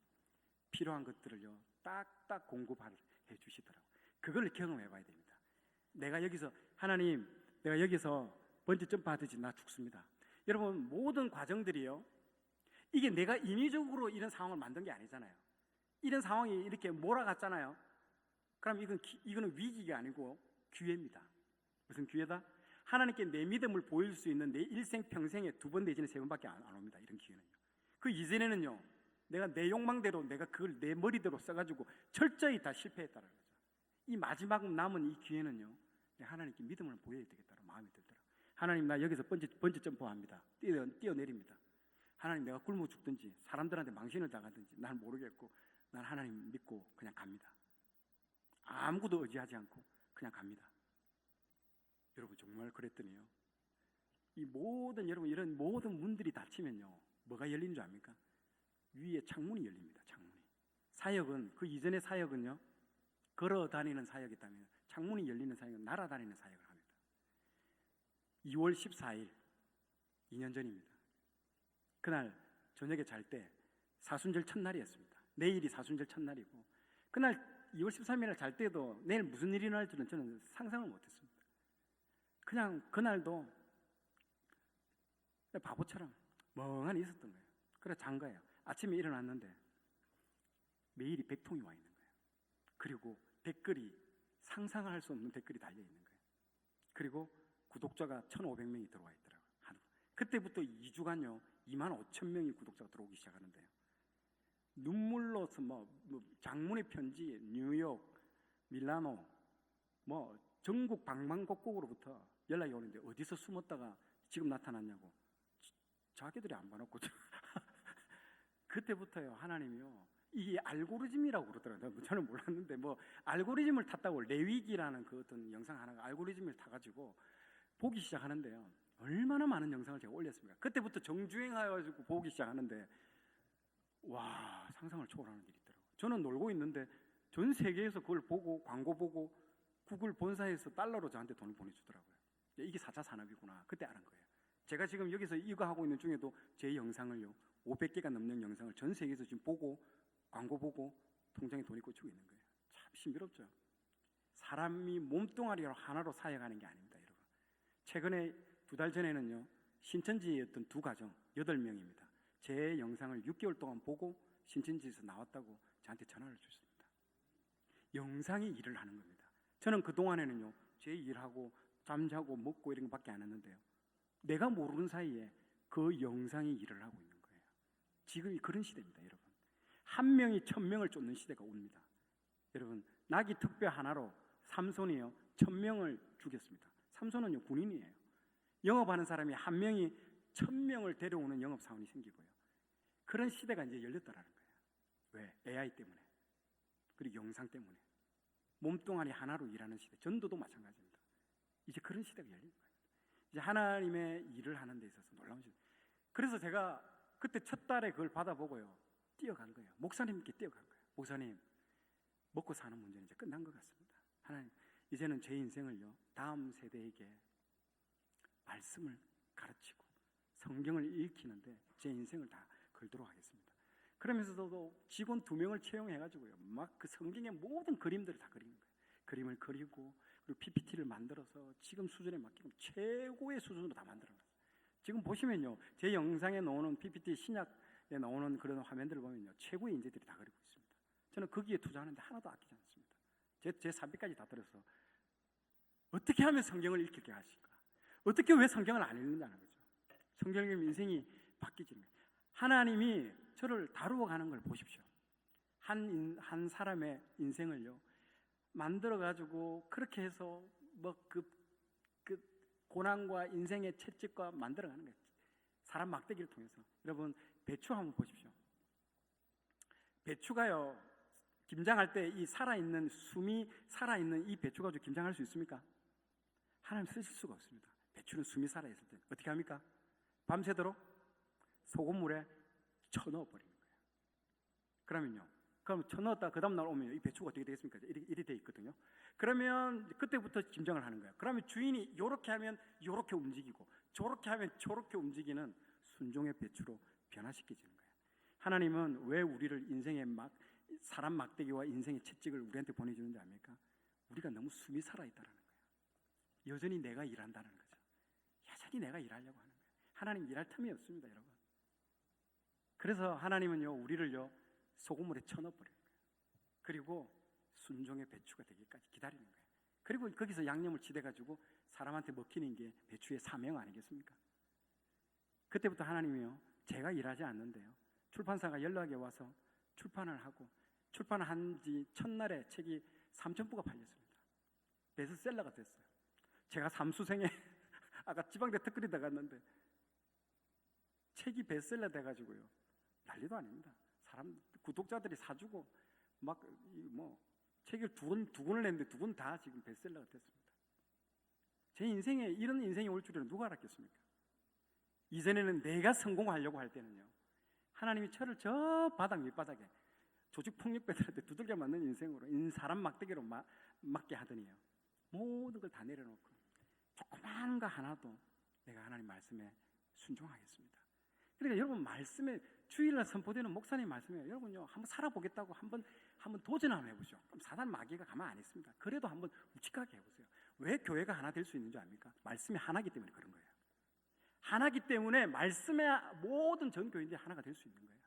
필요한 것들을요, 딱딱 공급해 주시더라고요. 그걸 경험해 봐야 됩니다. 내가 여기서, 하나님, 내가 여기서 번지 점프 하듯이 나 죽습니다. 여러분, 모든 과정들이요, 이게 내가 인위적으로 이런 상황을 만든 게 아니잖아요. 이런 상황이 이렇게 몰아갔잖아요. 그럼 이거는 위기가 아니고 기회입니다. 무슨 기회다? 하나님께 내 믿음을 보일 수 있는 내 일생 평생에 2번 내지는 3번밖에 안 옵니다. 이런 기회는요. 그 이전에는요, 내가 내 욕망대로, 내가 그걸 내 머리대로 써가지고 철저히 다 실패했다는 거죠. 이 마지막 남은 이 기회는요, 하나님께 믿음을 보여야 되겠다는 마음이 들더라고요. 하나님, 나 여기서 번지 점프합니다. 뛰어내립니다. 하나님, 내가 굶어 죽든지 사람들한테 망신을 당하든지 난 모르겠고, 난 하나님 믿고 그냥 갑니다. 아무것도 의지하지 않고 그냥 갑니다. 여러분, 정말 그랬더니요, 여러분, 이런 모든 문들이 닫히면요, 뭐가 열리는 줄 압니까? 위에 창문이 열립니다. 창문이. 사역은, 그 이전의 사역은요, 걸어 다니는 사역이었다면 창문이 열리는 사역은 날아다니는 사역을 합니다. 2월 14일 2년 전입니다. 그날 저녁에 잘 때 사순절 첫날이었습니다. 내일이 사순절 첫날이고, 그날 2월 13일 날 잘 때도 내일 무슨 일이 일어날 줄은 저는 상상을 못했습니다. 그냥 그날도 바보처럼 멍하니 있었던 거예요. 그래서 잔 거예요. 아침에 일어났는데 메일이 100통이 와 있는 거예요. 그리고 댓글이, 상상할 수 없는 댓글이 달려 있는 거예요. 그리고 구독자가 1,500명이 들어와 있더라고요. 그때부터 2주간요 25,000명이 구독자가 들어오기 시작하는데요. 눈물로서 장문의 편지, 뉴욕, 밀라노, 전국 방방곡곡으로부터 연락이 오는데 어디서 숨었다가 지금 나타났냐고. 자기들이 안 봐놓고 그때부터요 하나님이요 이게 알고리즘이라고 그러더라고요. 저는 몰랐는데 알고리즘을 탔다고 레위기라는 그 어떤 영상 하나가 알고리즘을 타가지고 보기 시작하는데요. 얼마나 많은 영상을 제가 올렸습니까? 그때부터 정주행해가지고 보기 시작하는데 와 상상을 초월하는 일이 있더라고요. 저는 놀고 있는데 전 세계에서 그걸 보고 광고 보고 구글 본사에서 달러로 저한테 돈을 보내주더라고요. 이게 4차 산업이구나 그때 알은 거예요. 제가 지금 여기서 이거 하고 있는 중에도 제 영상을요 500개가 넘는 영상을 전 세계에서 지금 보고 광고 보고 통장에 돈이 꽂히고 있는 거예요. 참 신비롭죠. 사람이 몸뚱아리 하나로 사역하는 게 아닙니다, 여러분. 최근에 2달 전에는요 신천지의 어떤 2가정 8명입니다. 제 영상을 6개월 동안 보고 신천지에서 나왔다고 저한테 전화를 주셨습니다. 영상이 일을 하는 겁니다. 저는 그동안에는요 제 일하고 잠자고 먹고 이런 것밖에 안 했는데요, 내가 모르는 사이에 그 영상이 일을 하고 있는 거예요. 지금이 그런 시대입니다, 여러분. 1명이 1000명을 쫓는 시대가 옵니다. 여러분, 나귀 특배 하나로 삼손이요 1000명을 죽였습니다. 삼손은요 군인이에요. 영업하는 사람이 1명이 1000명을 데려오는 영업사원이 생기고요. 그런 시대가 이제 열렸다라는 거예요. 왜? AI 때문에, 그리고 영상 때문에. 몸뚱아리 하나로 일하는 시대. 전도도 마찬가지입니다. 이제 그런 시대가 열린 거예요. 이제 하나님의 일을 하는 데 있어서 놀라운 시대. 그래서 제가 그때 첫 달에 그걸 받아보고요 뛰어간 거예요. 목사님께 뛰어간 거예요. 목사님, 먹고 사는 문제는 이제 끝난 것 같습니다. 하나님, 이제는 제 인생을요 다음 세대에게 말씀을 가르치고 성경을 읽히는데 제 인생을 다 걸도록 하겠습니다. 그러면서도 직원 2명을 채용해가지고요 막 그 성경의 모든 그림들을 다 그리는 거예요. 그림을 그리고 그리고 PPT를 만들어서 지금 수준에 맞게끔 최고의 수준으로 다 만들어놨어요. 지금 보시면요 제 영상에 나오는 PPT 신약에 나오는 그런 화면들을 보면요 최고의 인재들이 다 그리고 있습니다. 저는 거기에 투자하는데 하나도 아끼지 않습니다. 제 사비까지 다 들여서 어떻게 하면 성경을 읽히게 하실까? 어떻게 왜 성경을 안 읽느냐는 거죠. 성경을 읽으면 인생이 바뀌지는 거예요. 하나님이 저를 다루어 가는 걸 보십시오. 한 사람의 인생을요 만들어가지고 그렇게 해서 그 고난과 인생의 채찍과 만들어가는 거예요. 사람 막대기를 통해서. 여러분 배추 한번 보십시오. 배추가요 김장할 때 이 살아있는 숨이 살아있는 이 배추 가지고 김장할 수 있습니까? 하나님 쓰실 수가 없습니다. 배추는 숨이 살아있을 때 어떻게 합니까? 밤새도록 소금물에 쳐넣어버리는 거예요. 그럼 쳐넣었다 그 다음날 오면 이 배추가 어떻게 되겠습니까? 이렇게 돼 있거든요. 그러면 그때부터 김장을 하는 거예요. 그러면 주인이 이렇게 하면 이렇게 움직이고 저렇게 하면 저렇게 움직이는 순종의 배추로 변화시켜지는 거예요. 하나님은 왜 우리를 인생의 사람 막대기와 인생의 채찍을 우리한테 보내주는지 압니까? 우리가 너무 숨이 살아있다는 거예요. 여전히 내가 일한다는 거죠. 여전히 내가 일하려고 하는 거예요. 하나님 일할 틈이 없습니다, 여러분. 그래서 하나님은요 우리를요 소금물에 쳐넣어버려요. 그리고 순종의 배추가 되기까지 기다리는 거예요. 그리고 거기서 양념을 치대가지고 사람한테 먹히는 게 배추의 사명 아니겠습니까? 그때부터 하나님이요 제가 일하지 않는데요 출판사가 연락이 와서 출판을 하고 출판을 한 지 첫날에 책이 3,000부가 팔렸습니다. 베스트셀러가 됐어요. 제가 삼수생에 아까 지방대 특허리다 갔는데 책이 베스트셀러 돼가지고요 난리도 아닙니다. 사람 구독자들이 사주고 책을 두 권을 냈는데 2권 다 지금 베스트셀러가 됐습니다. 제 인생에 이런 인생이 올 줄은 누가 알았겠습니까? 이전에는 내가 성공하려고 할 때는요 하나님이 저를 저 바닥 밑바닥에 조직폭력배들한테 두들겨 맞는 인생으로 사람 막대기로 맞게 하더니요 모든 걸 다 내려놓고 조그만 거 하나도 내가 하나님 말씀에 순종하겠습니다. 그러니까 여러분 말씀에 주일날 선포되는 목사님 말씀에 여러분요 한번 살아보겠다고 한번 도전 한번 해보죠. 그럼 사단 마귀가 가만 안 있습니다. 그래도 한번 묵직하게 해보세요. 왜 교회가 하나 될 수 있는 줄 압니까? 말씀이 하나기 때문에 그런 거예요. 하나기 때문에 말씀의 모든 전 교인들이 하나가 될 수 있는 거예요.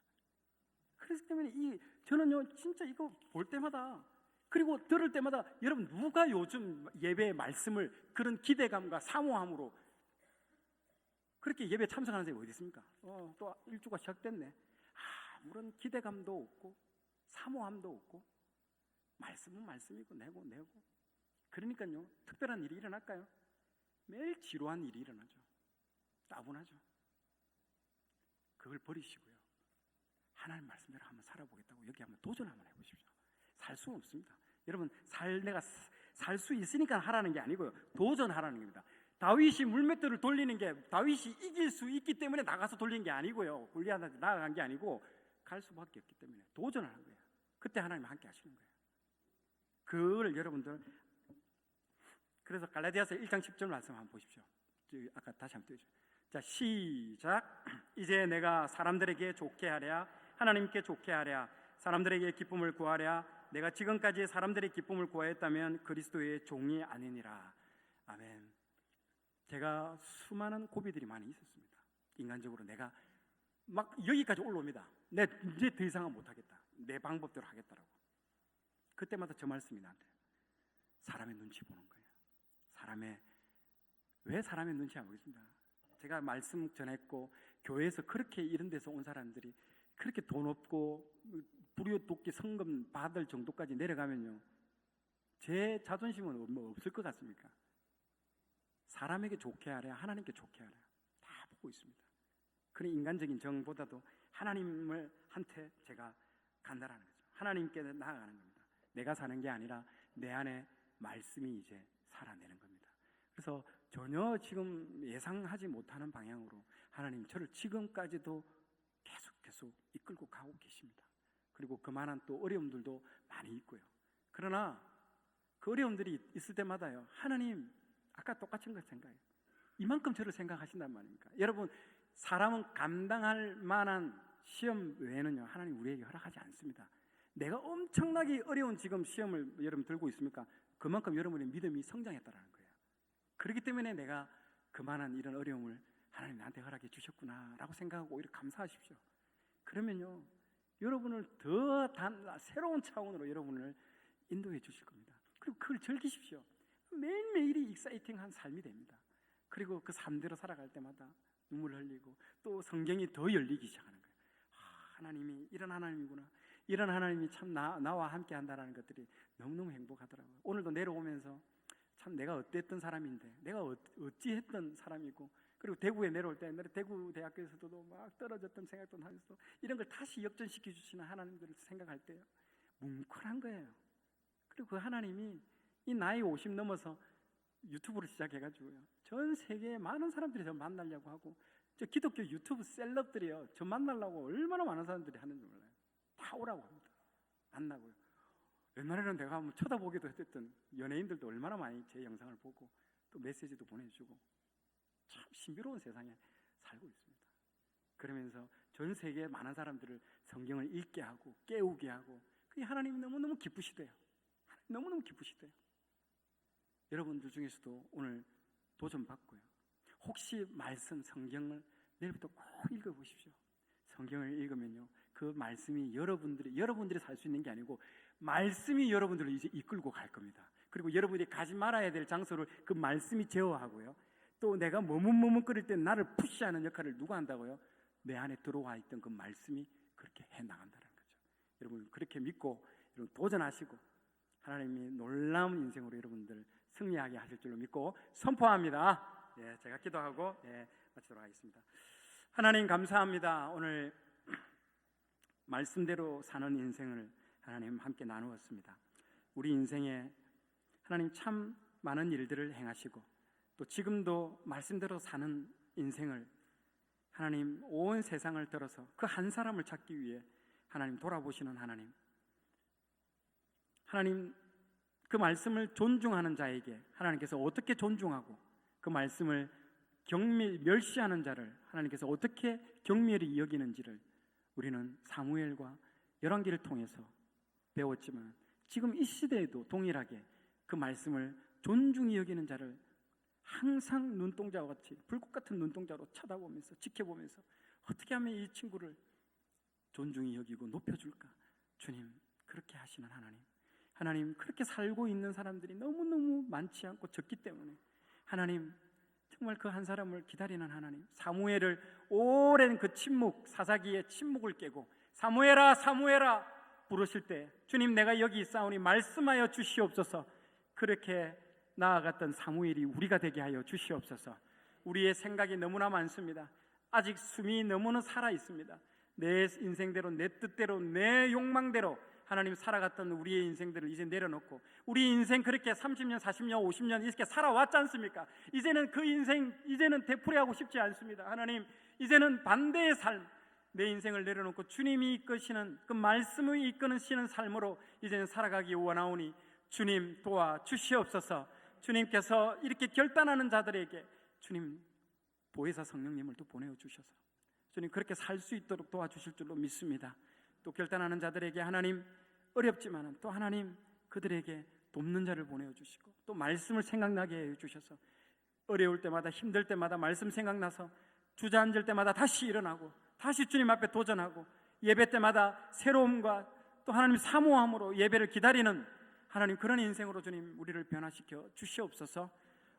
그렇기 때문에 저는요 진짜 이거 볼 때마다 그리고 들을 때마다 여러분 누가 요즘 예배의 말씀을 그런 기대감과 사모함으로 그렇게 예배 참석하는 사람이 어디 있습니까? 또 일주가 시작됐네. 아무런 기대감도 없고 사모함도 없고 말씀은 말씀이고 내고 그러니까요, 특별한 일이 일어날까요? 매일 지루한 일이 일어나죠. 따분하죠. 그걸 버리시고요, 하나님 말씀대로 한번 살아보겠다고 여기 한번 도전 한번 해보십시오. 살 수는 없습니다. 여러분, 내가 살 수 있으니까 하라는 게 아니고요, 도전하라는 겁니다. 다윗이 물맷돌을 돌리는 게 다윗이 이길 수 있기 때문에 나가서 돌린 게 아니고요, 골리앗한테 나아간 게 아니고 갈 수밖에 없기 때문에 도전을 한 거예요. 그때 하나님 함께 하시는 거예요. 그걸 여러분들, 그래서 갈라디아서 1장 10절 말씀 한번 보십시오. 아까 다시 한번 띄워주세요. 자, 시작. 이제 내가 사람들에게 좋게 하랴 하나님께 좋게 하랴 사람들에게 기쁨을 구하랴 내가 지금까지 사람들의 기쁨을 구하였다면 그리스도의 종이 아니니라. 아멘. 제가 수많은 고비들이 많이 있었습니다. 인간적으로 내가 막 여기까지 올라옵니다. 내 이제 더 이상은 못하겠다, 내 방법대로 하겠다라고. 그때마다 저 말씀이 나한테, 사람의 눈치 보는 거예요. 왜 사람의 눈치 안 보겠습니다. 제가 말씀 전했고 교회에서 그렇게 이런 데서 온 사람들이 그렇게 돈 없고 불효독기 성금 받을 정도까지 내려가면요, 제 자존심은 뭐 없을 것 같습니까? 사람에게 좋게 하랴 하나님께 좋게 하랴 다 보고 있습니다. 그런 인간적인 정보다도 하나님을 한테 제가 간다라는 거죠. 하나님께 나아가는 겁니다. 내가 사는 게 아니라 내 안에 말씀이 이제 살아내는 겁니다. 그래서 전혀 지금 예상하지 못하는 방향으로 하나님 저를 지금까지도 계속 이끌고 가고 계십니다. 그리고 그만한 또 어려움들도 많이 있고요. 그러나 그 어려움들이 있을 때마다요, 하나님 아까 똑같은 걸 생각해요. 이만큼 저를 생각하신단 말입니까? 여러분, 사람은 감당할 만한 시험 외에는요, 하나님 우리에게 허락하지 않습니다. 내가 엄청나게 어려운 지금 시험을 여러분 들고 있습니까? 그만큼 여러분의 믿음이 성장했다라는 거예요. 그렇기 때문에 내가 그만한 이런 어려움을 하나님 나한테 허락해 주셨구나라고 생각하고 오히려 감사하십시오. 그러면요, 여러분을 더 새로운 차원으로 여러분을 인도해 주실 겁니다. 그리고 그걸 즐기십시오. 매일매일이 익사이팅한 삶이 됩니다. 그리고 그 삶대로 살아갈 때마다 눈물 흘리고 또 성경이 더 열리기 시작하는 거예요. 하나님이 이런 하나님이구나, 이런 하나님이 참 나와 함께 한다는 것들이 너무너무 행복하더라고요. 오늘도 내려오면서 참 내가 어땠던 사람인데, 내가 어찌했던 사람이고, 그리고 대구에 내려올 때 대구 대학교에서도 막 떨어졌던 생각도 하면서 이런 걸 다시 역전시켜 주시는 하나님들을 생각할 때 뭉클한 거예요. 그리고 그 하나님이 이 나이 50 넘어서 유튜브를 시작해가지고요, 전 세계에 많은 사람들이 저 만나려고 하고, 저 기독교 유튜브 셀럽들이요, 저 만나려고 얼마나 많은 사람들이 하는지 몰라요. 다 오라고 합니다. 만나고요. 옛날에는 내가 한번 쳐다보기도 했던 연예인들도 얼마나 많이 제 영상을 보고 또 메시지도 보내주고, 참 신비로운 세상에 살고 있습니다. 그러면서 전 세계의 많은 사람들을 성경을 읽게 하고 깨우게 하고, 그게 하나님이 너무너무 기쁘시대요. 너무너무 기쁘시대요. 여러분들 중에서도 오늘 도전받고요, 혹시 말씀 성경을 내일부터 꼭 읽어보십시오. 성경을 읽으면요, 그 말씀이 여러분들이 살 수 있는 게 아니고 말씀이 여러분들을 이제 이끌고 갈 겁니다. 그리고 여러분이 가지 말아야 될 장소를 그 말씀이 제어하고요, 또 내가 머뭇머뭇거릴 때 나를 푸시하는 역할을 누가 한다고요? 내 안에 들어와 있던 그 말씀이 그렇게 해나간다는 거죠. 여러분 그렇게 믿고 여러분 도전하시고 하나님이 놀라운 인생으로 여러분들 승리하게 하실 줄로 믿고 선포합니다. 제가 기도하고 마치도록 하겠습니다. 하나님 감사합니다. 오늘 말씀대로 사는 인생을 하나님 함께 나누었습니다. 우리 인생에 하나님 참 많은 일들을 행하시고 또 지금도 말씀대로 사는 인생을 하나님 온 세상을 들어서 그 한 사람을 찾기 위해 하나님 돌아보시는 하나님 그 말씀을 존중하는 자에게 하나님께서 어떻게 존중하고 그 말씀을 멸시하는 자를 하나님께서 어떻게 경멸히 여기는지를 우리는 사무엘과 열왕기를 통해서 배웠지만, 지금 이 시대에도 동일하게 그 말씀을 존중히 여기는 자를 항상 눈동자와 같이 불꽃 같은 눈동자로 쳐다보면서 지켜보면서 어떻게 하면 이 친구를 존중히 여기고 높여줄까? 주님 그렇게 하시는 하나님 그렇게 살고 있는 사람들이 너무너무 많지 않고 적기 때문에 하나님 정말 그 한 사람을 기다리는 하나님, 사무엘을 오랜 그 침묵, 사사기의 침묵을 깨고 사무엘아 사무엘아 부르실 때 주님 내가 여기 있사오니 말씀하여 주시옵소서, 그렇게 나아갔던 사무엘이 우리가 되게 하여 주시옵소서. 우리의 생각이 너무나 많습니다. 아직 숨이 너무나 살아 있습니다. 내 인생대로, 내 뜻대로, 내 욕망대로 하나님 살아갔던 우리의 인생들을 이제 내려놓고, 우리 인생 그렇게 30년, 40년, 50년 이렇게 살아왔지 않습니까? 이제는 그 인생 이제는 되풀이하고 싶지 않습니다. 하나님, 이제는 반대의 삶, 내 인생을 내려놓고 주님이 이끄시는 그 말씀을 이끄시는 삶으로 이제는 살아가기 원하오니 주님 도와 주시옵소서. 주님께서 이렇게 결단하는 자들에게 주님 보혜사 성령님을 또 보내어 주셔서 주님 그렇게 살 수 있도록 도와주실 줄로 믿습니다. 또 결단하는 자들에게 하나님 어렵지만은 또 하나님 그들에게 돕는 자를 보내어 주시고 또 말씀을 생각나게 해 주셔서 어려울 때마다, 힘들 때마다 말씀 생각나서 주저앉을 때마다 다시 일어나고 다시 주님 앞에 도전하고, 예배 때마다 새로움과 또 하나님 사모함으로 예배를 기다리는 하나님 그런 인생으로 주님 우리를 변화시켜 주시옵소서.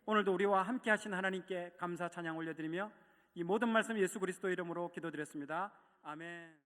오늘도 우리와 함께 하신 하나님께 감사 찬양 올려드리며 이 모든 말씀 예수 그리스도 이름으로 기도드렸습니다. 아멘.